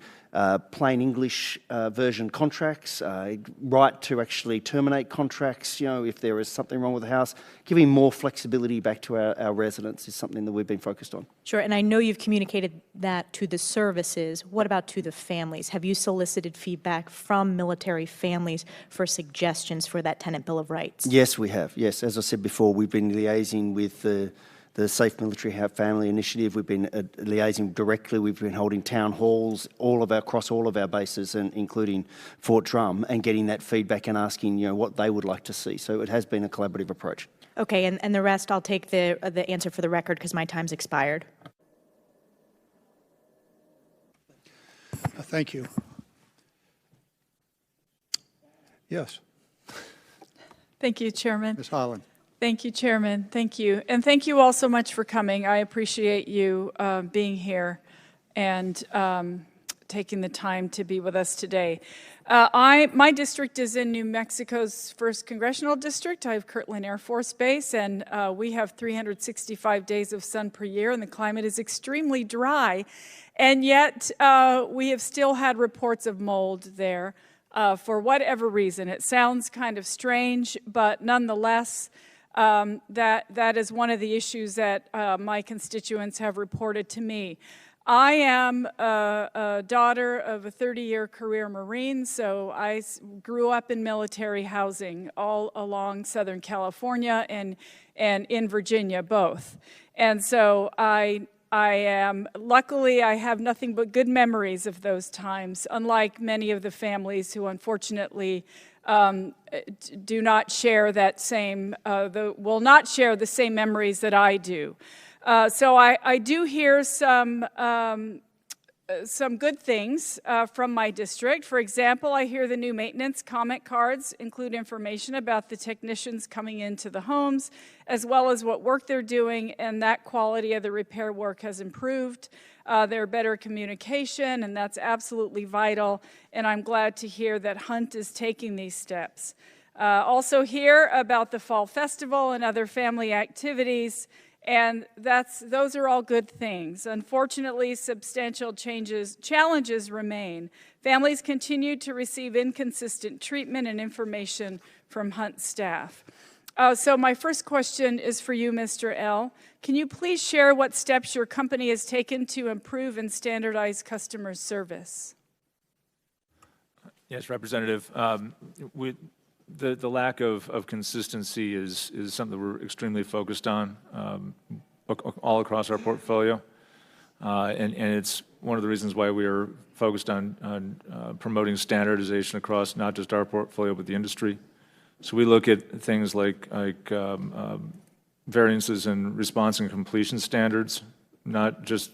Speaker 5: plain English version contracts, right to actually terminate contracts, if there is something wrong with the house. Giving more flexibility back to our residents is something that we've been focused on.
Speaker 10: Sure, and I know you've communicated that to the services. What about to the families? Have you solicited feedback from military families for suggestions for that tenant bill of rights?
Speaker 5: Yes, we have. Yes, as I said before, we've been liaising with the Safe Military Family Initiative. We've been liaising directly. We've been holding town halls across all of our bases, and including Fort Drum, and getting that feedback and asking what they would like to see. So it has been a collaborative approach.
Speaker 10: Okay, and the rest, I'll take the answer for the record because my time's expired.
Speaker 1: Thank you. Yes,
Speaker 13: Thank you, Chairman.
Speaker 1: Ms. Holland.
Speaker 13: Thank you, Chairman. Thank you. And thank you all so much for coming. I appreciate you being here and taking the time to be with us today. My district is in New Mexico's 1st Congressional District. I have Kirtland Air Force Base, and we have 365 days of sun per year, and the climate is extremely dry. And yet, we have still had reports of mold there for whatever reason. It sounds kind of strange, but nonetheless, that is one of the issues that my constituents have reported to me. I am a daughter of a 30-year career Marine, so I grew up in military housing all along Southern California and in Virginia, both. And so luckily, I have nothing but good memories of those times, unlike many of the families who unfortunately do not share that same, will not share the same memories that I do. So I do hear some good things from my district. For example, I hear the new maintenance comment cards include information about the technicians coming into the homes, as well as what work they're doing, and that quality of the repair work has improved. There's better communication, and that's absolutely vital, and I'm glad to hear that Hunt is taking these steps. Also hear about the Fall Festival and other family activities, and those are all good things. Unfortunately, substantial challenges remain. Families continue to receive inconsistent treatment and information from Hunt staff. So my first question is for you, Mr. L. Can you please share what steps your company has taken to improve and standardize customer service?
Speaker 4: Yes, Representative. The lack of consistency is something that we're extremely focused on all across our portfolio. And it's one of the reasons why we are focused on promoting standardization across not just our portfolio, but the industry. So we look at things like variances in response and completion standards, not just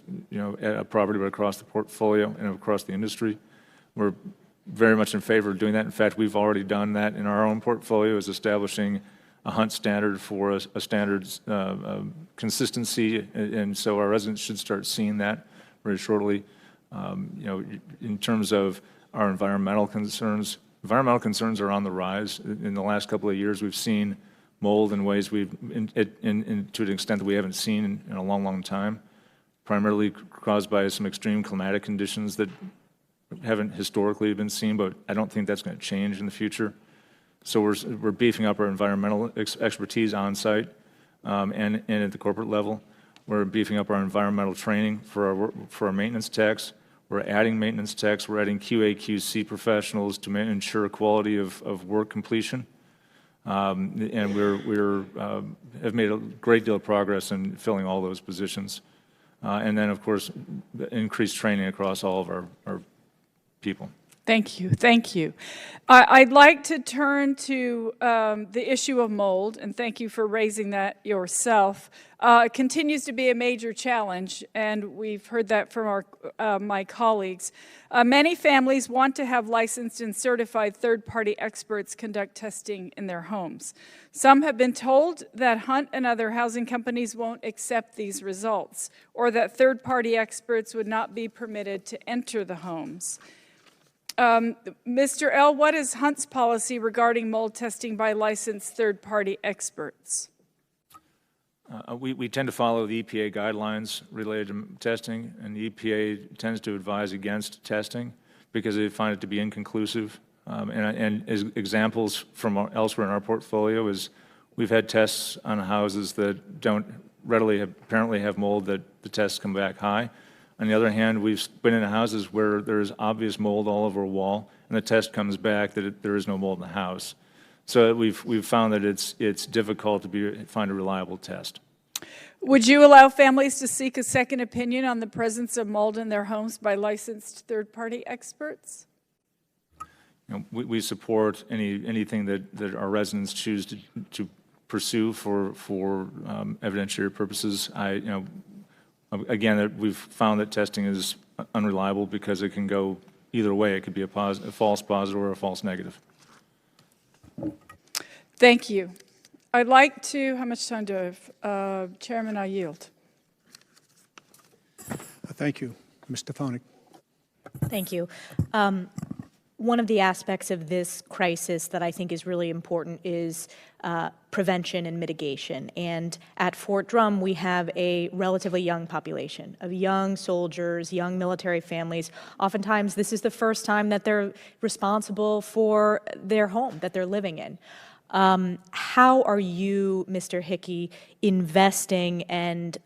Speaker 4: at a property, but across the portfolio and across the industry. We're very much in favor of doing that. In fact, we've already done that in our own portfolio, is establishing a Hunt standard for a standards consistency, and so our residents should start seeing that very shortly. In terms of our environmental concerns are on the rise. In the last couple of years, we've seen mold in ways to an extent that we haven't seen in a long, long time, primarily caused by some extreme climatic conditions that haven't historically been seen, but I don't think that's going to change in the future. So we're beefing up our environmental expertise on site and at the corporate level. We're beefing up our environmental training for our maintenance techs. We're adding maintenance techs. We're adding QA/QC professionals to ensure quality of work completion. And we're have made a great deal of progress in filling all those positions. And then, of course, increased training across all of our people.
Speaker 13: Thank you. Thank you. I'd like to turn to the issue of mold, and thank you for raising that yourself. It continues to be a major challenge, and we've heard that from my colleagues. Many families want to have licensed and certified third-party experts conduct testing in their homes. Some have been told that Hunt and other housing companies won't accept these results, or that third-party experts would not be permitted to enter the homes. Mr. L., what is Hunt's policy regarding mold testing by licensed third-party experts?
Speaker 4: We tend to follow the EPA guidelines related to testing, and the EPA tends to advise against testing because they find it to be inconclusive. And as examples from elsewhere in our portfolio is we've had tests on houses that don't readily apparently have mold that the tests come back high. On the other hand, we've been in houses where there's obvious mold all over a wall, and the test comes back that there is no mold in the house. So we've found that it's difficult to find a reliable test.
Speaker 13: Would you allow families to seek a second opinion on the presence of mold in their homes by licensed third-party experts?
Speaker 4: You know, we support anything that our residents choose to pursue for evidentiary purposes. Again, we've found that testing is unreliable because it can go either way. It could be a false positive or a false negative.
Speaker 13: Thank you. I'd like to, how much time do I have? Chairman, I yield.
Speaker 1: Thank you. Mr. Fonig.
Speaker 10: Thank you. One of the aspects of this crisis that I think is really important is prevention and mitigation. And at Fort Drum, we have a relatively young population of young soldiers, young military families. Oftentimes, this is the first time that they're responsible for their home that they're living in. How are you, Mr. Hickey, investing and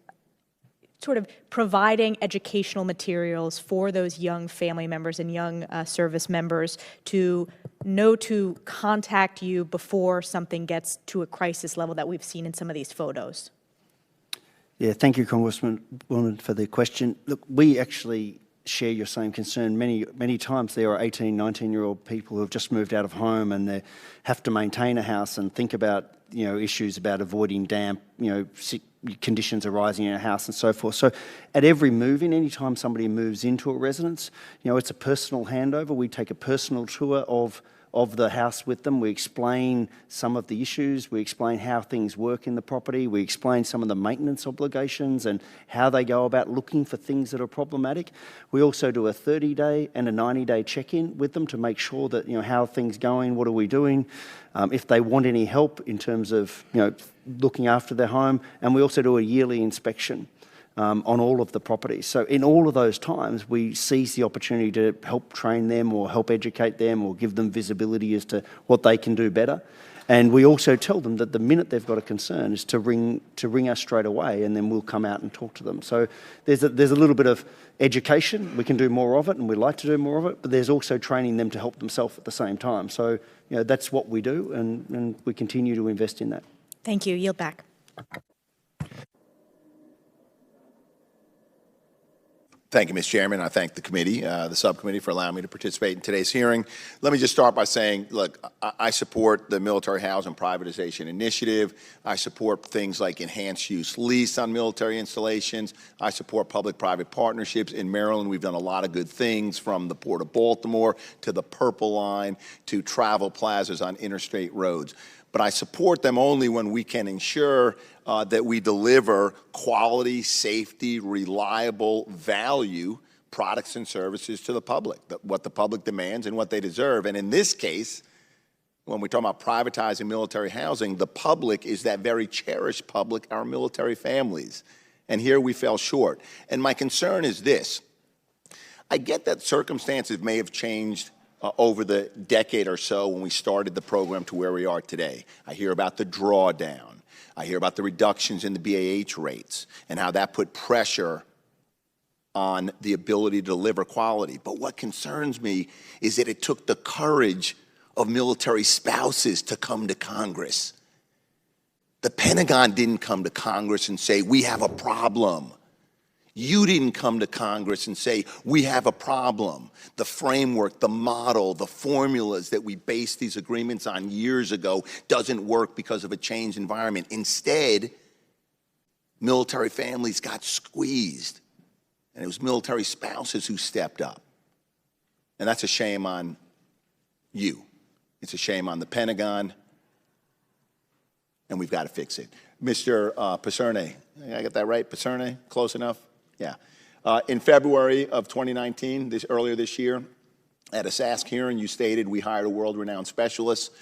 Speaker 10: sort of providing educational materials for those young family members and young service members to know to contact you before something gets to a crisis level that we've seen in some of these photos?
Speaker 5: Yeah, thank you, Congresswoman, for the question. Look, we actually share your same concern. Many times there are 18, 19-year-old people who have just moved out of home and they have to maintain a house and think about, issues about avoiding damp, conditions arising in a house and so forth. So at every move-in, anytime somebody moves into a residence, it's a personal handover. We take a personal tour of the house with them. We explain some of the issues. We explain how things work in the property. We explain some of the maintenance obligations and how they go about looking for things that are problematic. We also do a 30-day and a 90-day check-in with them to make sure that, how are things going, what are we doing, if they want any help in terms of, looking after their home. And we also do a yearly inspection on all of the properties. So in all of those times, we seize the opportunity to help train them or help educate them or give them visibility as to what they can do better. And we also tell them that the minute they've got a concern is to ring us straight away, and then we'll come out and talk to them. So there's a little bit of education. We can do more of it, and we'd like to do more of it, but there's also training them to help themselves at the same time. So that's what we do, and we continue to invest in that.
Speaker 10: Thank you. Yield back.
Speaker 14: Thank you, Mr. Chairman. I thank the committee, the subcommittee, for allowing me to participate in today's hearing. Let me just start by saying, look, I support the military housing privatization initiative. I support things like enhanced use lease on military installations. I support public-private partnerships. In Maryland, we've done a lot of good things, from the Port of Baltimore to the Purple Line to travel plazas on interstate roads. But I support them only when we can ensure that we deliver quality, safety, reliable, value products and services to the public, what the public demands and what they deserve. And in this case, when we talk about privatizing military housing, the public is that very cherished public, our military families. And here we fell short. And my concern is this. I get that circumstances may have changed over the decade or so when we started the program to where we are today. I hear about the drawdown. I hear about the reductions in the BAH rates and how that put pressure on the ability to deliver quality. But what concerns me is that it took the courage of military spouses to come to Congress. The Pentagon didn't come to Congress and say, we have a problem. You didn't come to Congress and say, we have a problem. The framework, the model, the formulas that we based these agreements on years ago doesn't work because of a changed environment. Instead, military families got squeezed, and it was military spouses who stepped up. And that's a shame on you. It's a shame on the Pentagon, and we've got to fix it. Mr. Piserne, I got that right? Piserne, close enough? Yeah. In February of 2019, earlier this year, at a SASC hearing, you stated we hired a world-renowned specialist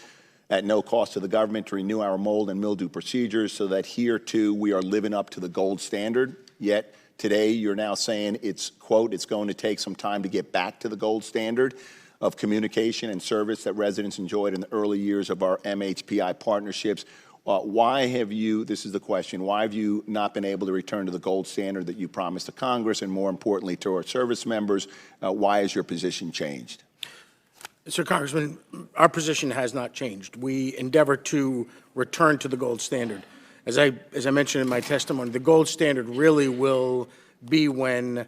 Speaker 14: at no cost to the government to renew our mold and mildew procedures so that here, too, we are living up to the gold standard. Yet today, you're now saying it's, quote, it's going to take some time to get back to the gold standard of communication and service that residents enjoyed in the early years of our MHPI partnerships. Why have you, this is the question, why have you not been able to return to the gold standard that you promised to Congress and more importantly to our service members? Why has your position changed?
Speaker 3: Sir Congressman, our position has not changed. We endeavor to return to the gold standard. As I mentioned in my testimony, the gold standard really will be when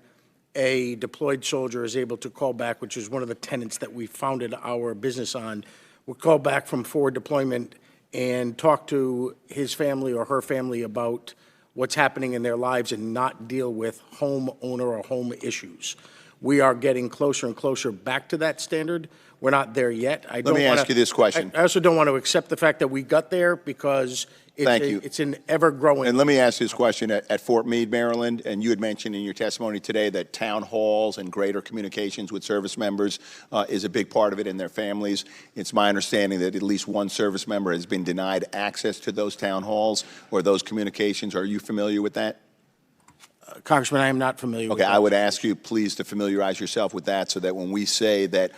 Speaker 3: a deployed soldier is able to call back, which is one of the tenets that we founded our business on. We'll call back from forward deployment and talk to his family or her family about what's happening in their lives and not deal with homeowner or home issues. We are getting closer and closer back to that standard. We're not there yet.
Speaker 14: Let me ask you this question.
Speaker 3: I also don't want to accept the fact that we got there because it's an ever-growing.
Speaker 14: And let me ask you this question. At Fort Meade, Maryland, and you had mentioned in your testimony today that town halls and greater communications with service members is a big part of it and their families. It's my understanding that at least one service member has been denied access to those town halls or those communications. Are you familiar with that?
Speaker 3: Congressman, I am not familiar with that.
Speaker 14: Okay, I would ask you please to familiarize yourself with that so that when we say that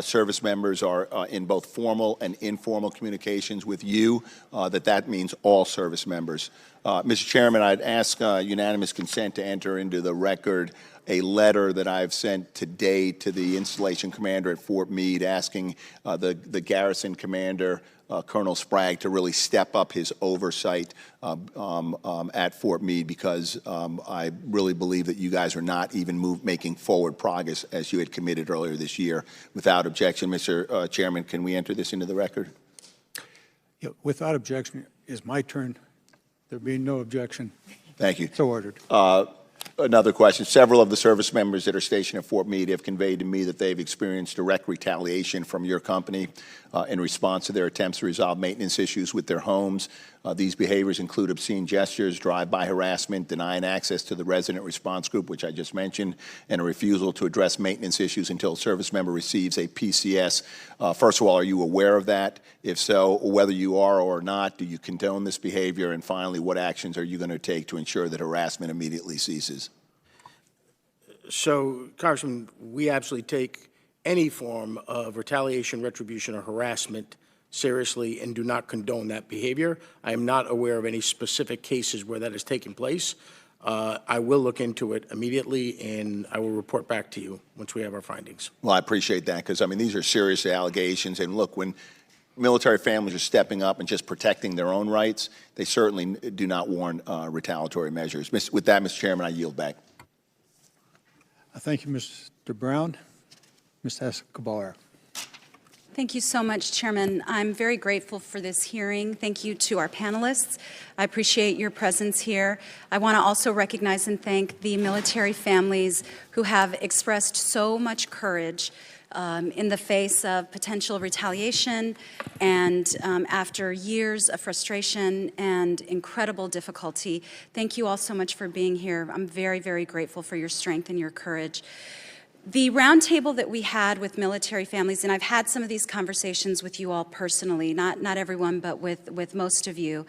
Speaker 14: service members are in both formal and informal communications with you, that means all service members. Mr. Chairman, I'd ask unanimous consent to enter into the record a letter that I've sent today to the installation commander at Fort Meade asking the garrison commander, Colonel Sprague, to really step up his oversight at Fort Meade because I really believe that you guys are not even making forward progress as you had committed earlier this year. Without objection, Mr. Chairman, can we enter this into the record?
Speaker 1: Yeah, without objection, is my turn. There being no objection.
Speaker 14: Thank you.
Speaker 1: So ordered.
Speaker 14: Another question. Several of the service members that are stationed at Fort Meade have conveyed to me that they've experienced direct retaliation from your company in response to their attempts to resolve maintenance issues with their homes. These behaviors include obscene gestures, drive-by harassment, denying access to the resident response group, which I just mentioned, and a refusal to address maintenance issues until a service member receives a PCS. First of all, are you aware of that? If so, whether you are or not, do you condone this behavior? And finally, what actions are you going to take to ensure that harassment immediately ceases?
Speaker 3: So, Congressman, we absolutely take any form of retaliation, retribution, or harassment seriously and do not condone that behavior. I am not aware of any specific cases where that has taken place. I will look into it immediately, and I will report back to you once we have our findings.
Speaker 14: Well, I appreciate that because, I mean, these are serious allegations. And look, when military families are stepping up and just protecting their own rights, they certainly do not warrant retaliatory measures. With that, Mr. Chairman, I yield back.
Speaker 1: Thank you, Mr. Brown. Ms. Escobar.
Speaker 8: Thank you so much, Chairman. I'm very grateful for this hearing. Thank you to our panelists. I appreciate your presence here. I want to also recognize and thank the military families who have expressed so much courage in the face of potential retaliation and after years of frustration and incredible difficulty. Thank you all so much for being here. I'm very, very grateful for your strength and your courage. The roundtable that we had with military families, and I've had some of these conversations with you all personally, not everyone, but with most of you.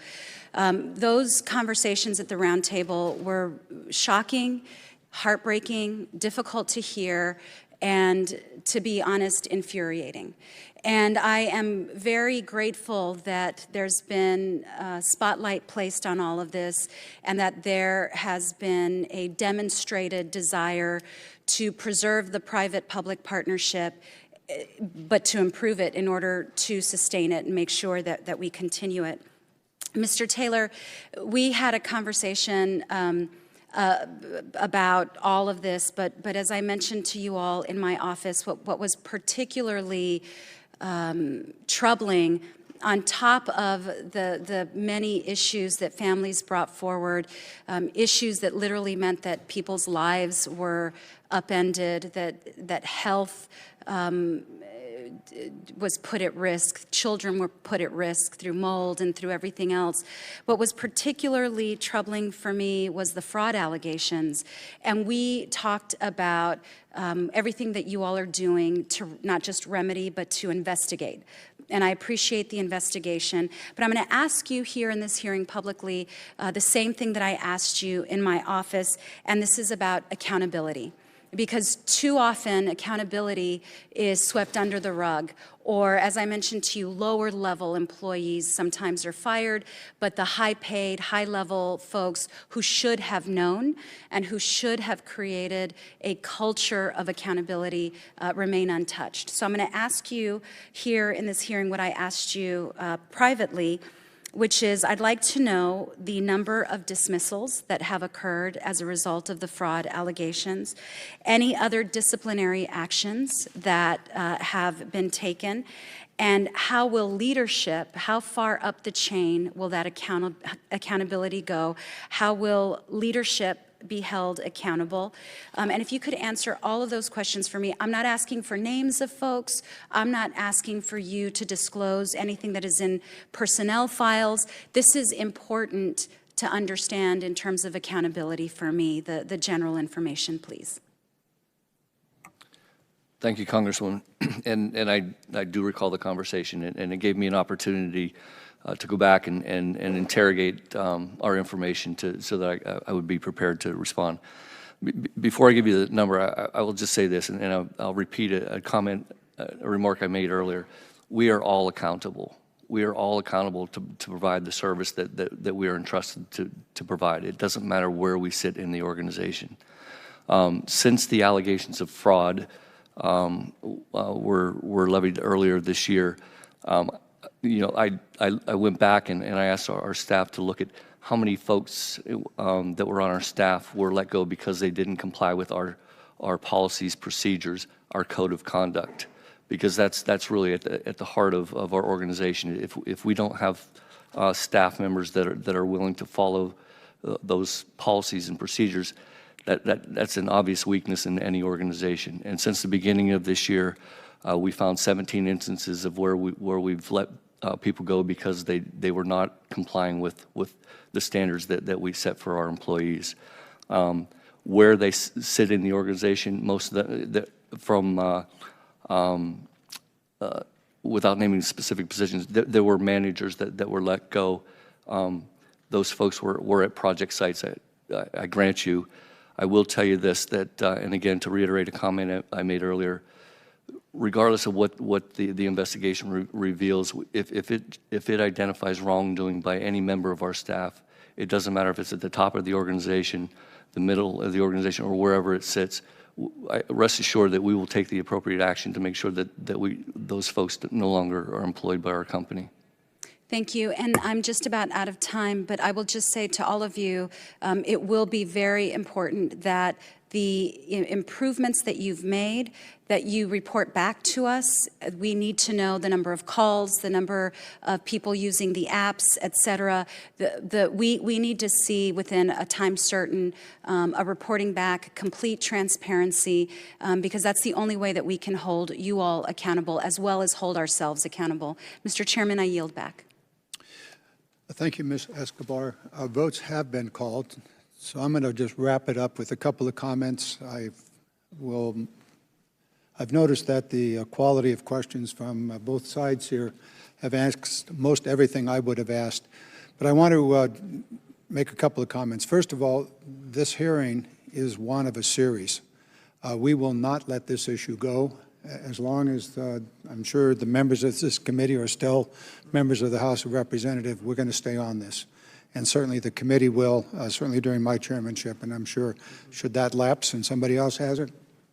Speaker 8: Those conversations at the roundtable were shocking, heartbreaking, difficult to hear, and to be honest, infuriating. And I am very grateful that there's been a spotlight placed on all of this and that there has been a demonstrated desire to preserve the private-public partnership but to improve it in order to sustain it and make sure that we continue it. Mr. Taylor, we had a conversation about all of this, but as I mentioned to you all in my office, what was particularly troubling, on top of the many issues that families brought forward, issues that literally meant that people's lives were upended, that health was put at risk, children were put at risk through mold and through everything else. What was particularly troubling for me was the fraud allegations. And we talked about everything that you all are doing to not just remedy, but to investigate. And I appreciate the investigation. But I'm going to ask you here in this hearing publicly the same thing that I asked you in my office, and this is about accountability. Because too often accountability is swept under the rug, or as I mentioned to you, lower level employees sometimes are fired, but the high paid, high level folks who should have known and who should have created a culture of accountability remain untouched. So I'm going to ask you here in this hearing what I asked you privately, which is I'd like to know the number of dismissals that have occurred as a result of the fraud allegations, any other disciplinary actions that have been taken, and how will leadership, how far up the chain will that accountability go? How will leadership be held accountable? And if you could answer all of those questions for me. I'm not asking for names of folks. I'm not asking for you to disclose anything that is in personnel files. This is important to understand in terms of accountability for me, the general information, please.
Speaker 6: Thank you, Congresswoman. And I do recall the conversation, and it gave me an opportunity to go back and interrogate our information so that I would be prepared to respond. Before I give you the number, I will just say this, and I'll repeat a comment, a remark I made earlier. We are all accountable. We are all accountable to provide the service that we are entrusted to provide. It doesn't matter where we sit in the organization. Since the allegations of fraud were levied earlier this year, you know, I went back and I asked our staff to look at how many folks that were on our staff were let go because they didn't comply with our policies, procedures, our code of conduct, because that's really at the heart of our organization. If we don't have staff members that are willing to follow those policies and procedures, that's an obvious weakness in any organization. And since the beginning of this year, we found 17 instances of where we've let people go because they were not complying with the standards that we set for our employees. Where they sit in the organization, most of without naming specific positions, there were managers that were let go. Those folks were at project sites. I grant you. I will tell you this, that, and again, to reiterate a comment I made earlier, regardless of what the investigation reveals, if it identifies wrongdoing by any member of our staff, it doesn't matter if it's at the top of the organization, the middle of the organization, or wherever it sits. Rest assured that we will take the appropriate action to make sure that those folks no longer are employed by our company.
Speaker 8: Thank you, and I'm just about out of time, but I will just say to all of you, it will be very important that the improvements that you've made, that you report back to us. We need to know the number of calls, the number of people using the apps, et cetera. We need to see within a time certain a reporting back, complete transparency, because that's the only way that we can hold you all accountable as well as hold ourselves accountable. Mr. Chairman, I yield back.
Speaker 1: Thank you, Ms. Escobar. Votes have been called, so I'm going to just wrap it up with a couple of comments. I've noticed that the quality of questions from both sides here have asked most everything I would have asked, but I want to make a couple of comments. First of all, this hearing is one of a series. We will not let this issue go. As long as I'm sure the members of this committee are still members of the House of Representatives, we're going to stay on this. And certainly the committee will, certainly during my chairmanship, and I'm sure should that lapse and somebody else has it,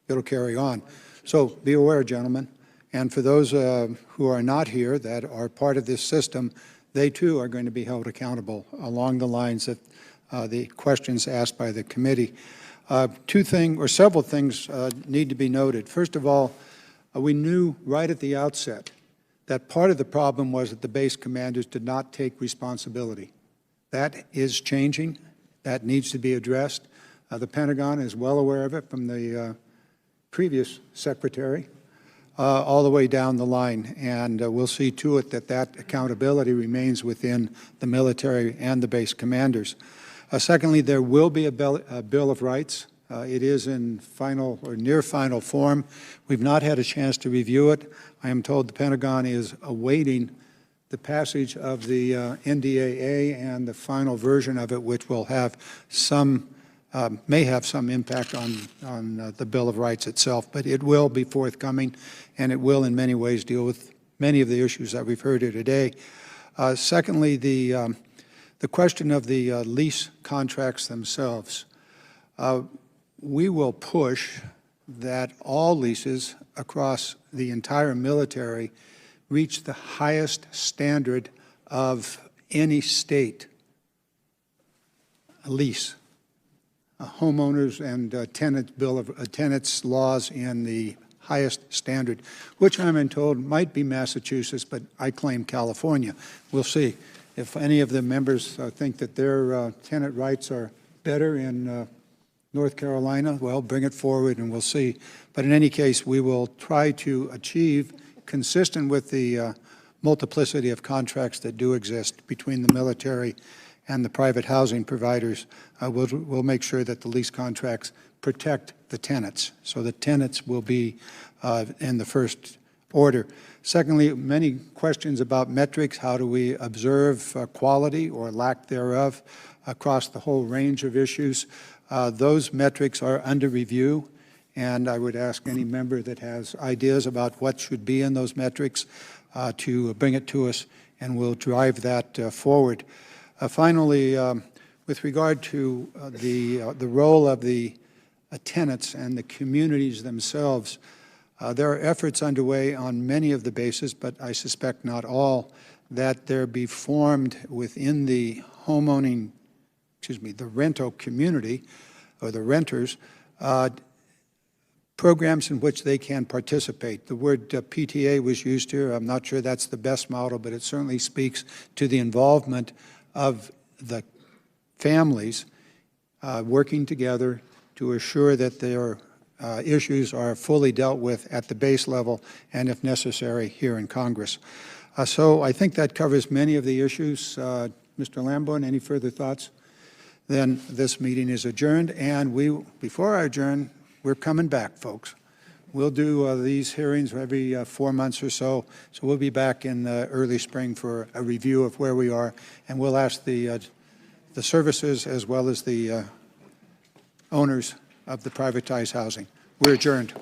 Speaker 1: it'll carry on. So be aware, gentlemen, And for those who are not here that are part of this system, they too are going to be held accountable along the lines of the questions asked by the committee. Several things need to be noted. First of all, we knew right at the outset that part of the problem was that the base commanders did not take responsibility. That is changing. That needs to be addressed. The Pentagon is well aware of it from the previous secretary all the way down the line, and we'll see to it that that accountability remains within the military and the base commanders. Secondly, there will be a Bill of Rights. It is in final or near final form. We've not had a chance to review it. I am told the Pentagon is awaiting the passage of the NDAA and the final version of it, which will have some, may have some impact on the Bill of Rights itself, but it will be forthcoming, and it will in many ways deal with many of the issues that we've heard here today. Secondly, the question of the lease contracts themselves. We will push that all leases across the entire military reach the highest standard of any state lease. Homeowners and tenants laws in the highest standard, which I'm told might be Massachusetts, but I claim California. We'll see. If any of the members think that their tenant rights are better in North Carolina, well, bring it forward and we'll see. But in any case, we will try to achieve, consistent with the multiplicity of contracts that do exist between the military and the private housing providers, we'll make sure that the lease contracts protect the tenants. So the tenants will be in the first order. Secondly, many questions about metrics. How do we observe quality or lack thereof across the whole range of issues? Those metrics are under review, and I would ask any member that has ideas about what should be in those metrics to bring it to us, and we'll drive that forward. Finally, with regard to the role of the tenants and the communities themselves, there are efforts underway on many of the bases, but I suspect not all, that there be formed within the the rental community, or the renters, programs in which they can participate. The word PTA was used here. I'm not sure that's the best model, but it certainly speaks to the involvement of the families working together to assure that their issues are fully dealt with at the base level and, if necessary, here in Congress. So I think that covers many of the issues. Mr. Lamborn, any further thoughts? Then this meeting is adjourned, and before I adjourn, we're coming back, folks. We'll do these hearings every 4 months or so, so we'll be back in the early spring for a review of where we are, and we'll ask the services as well as the owners of the privatized housing. We're adjourned.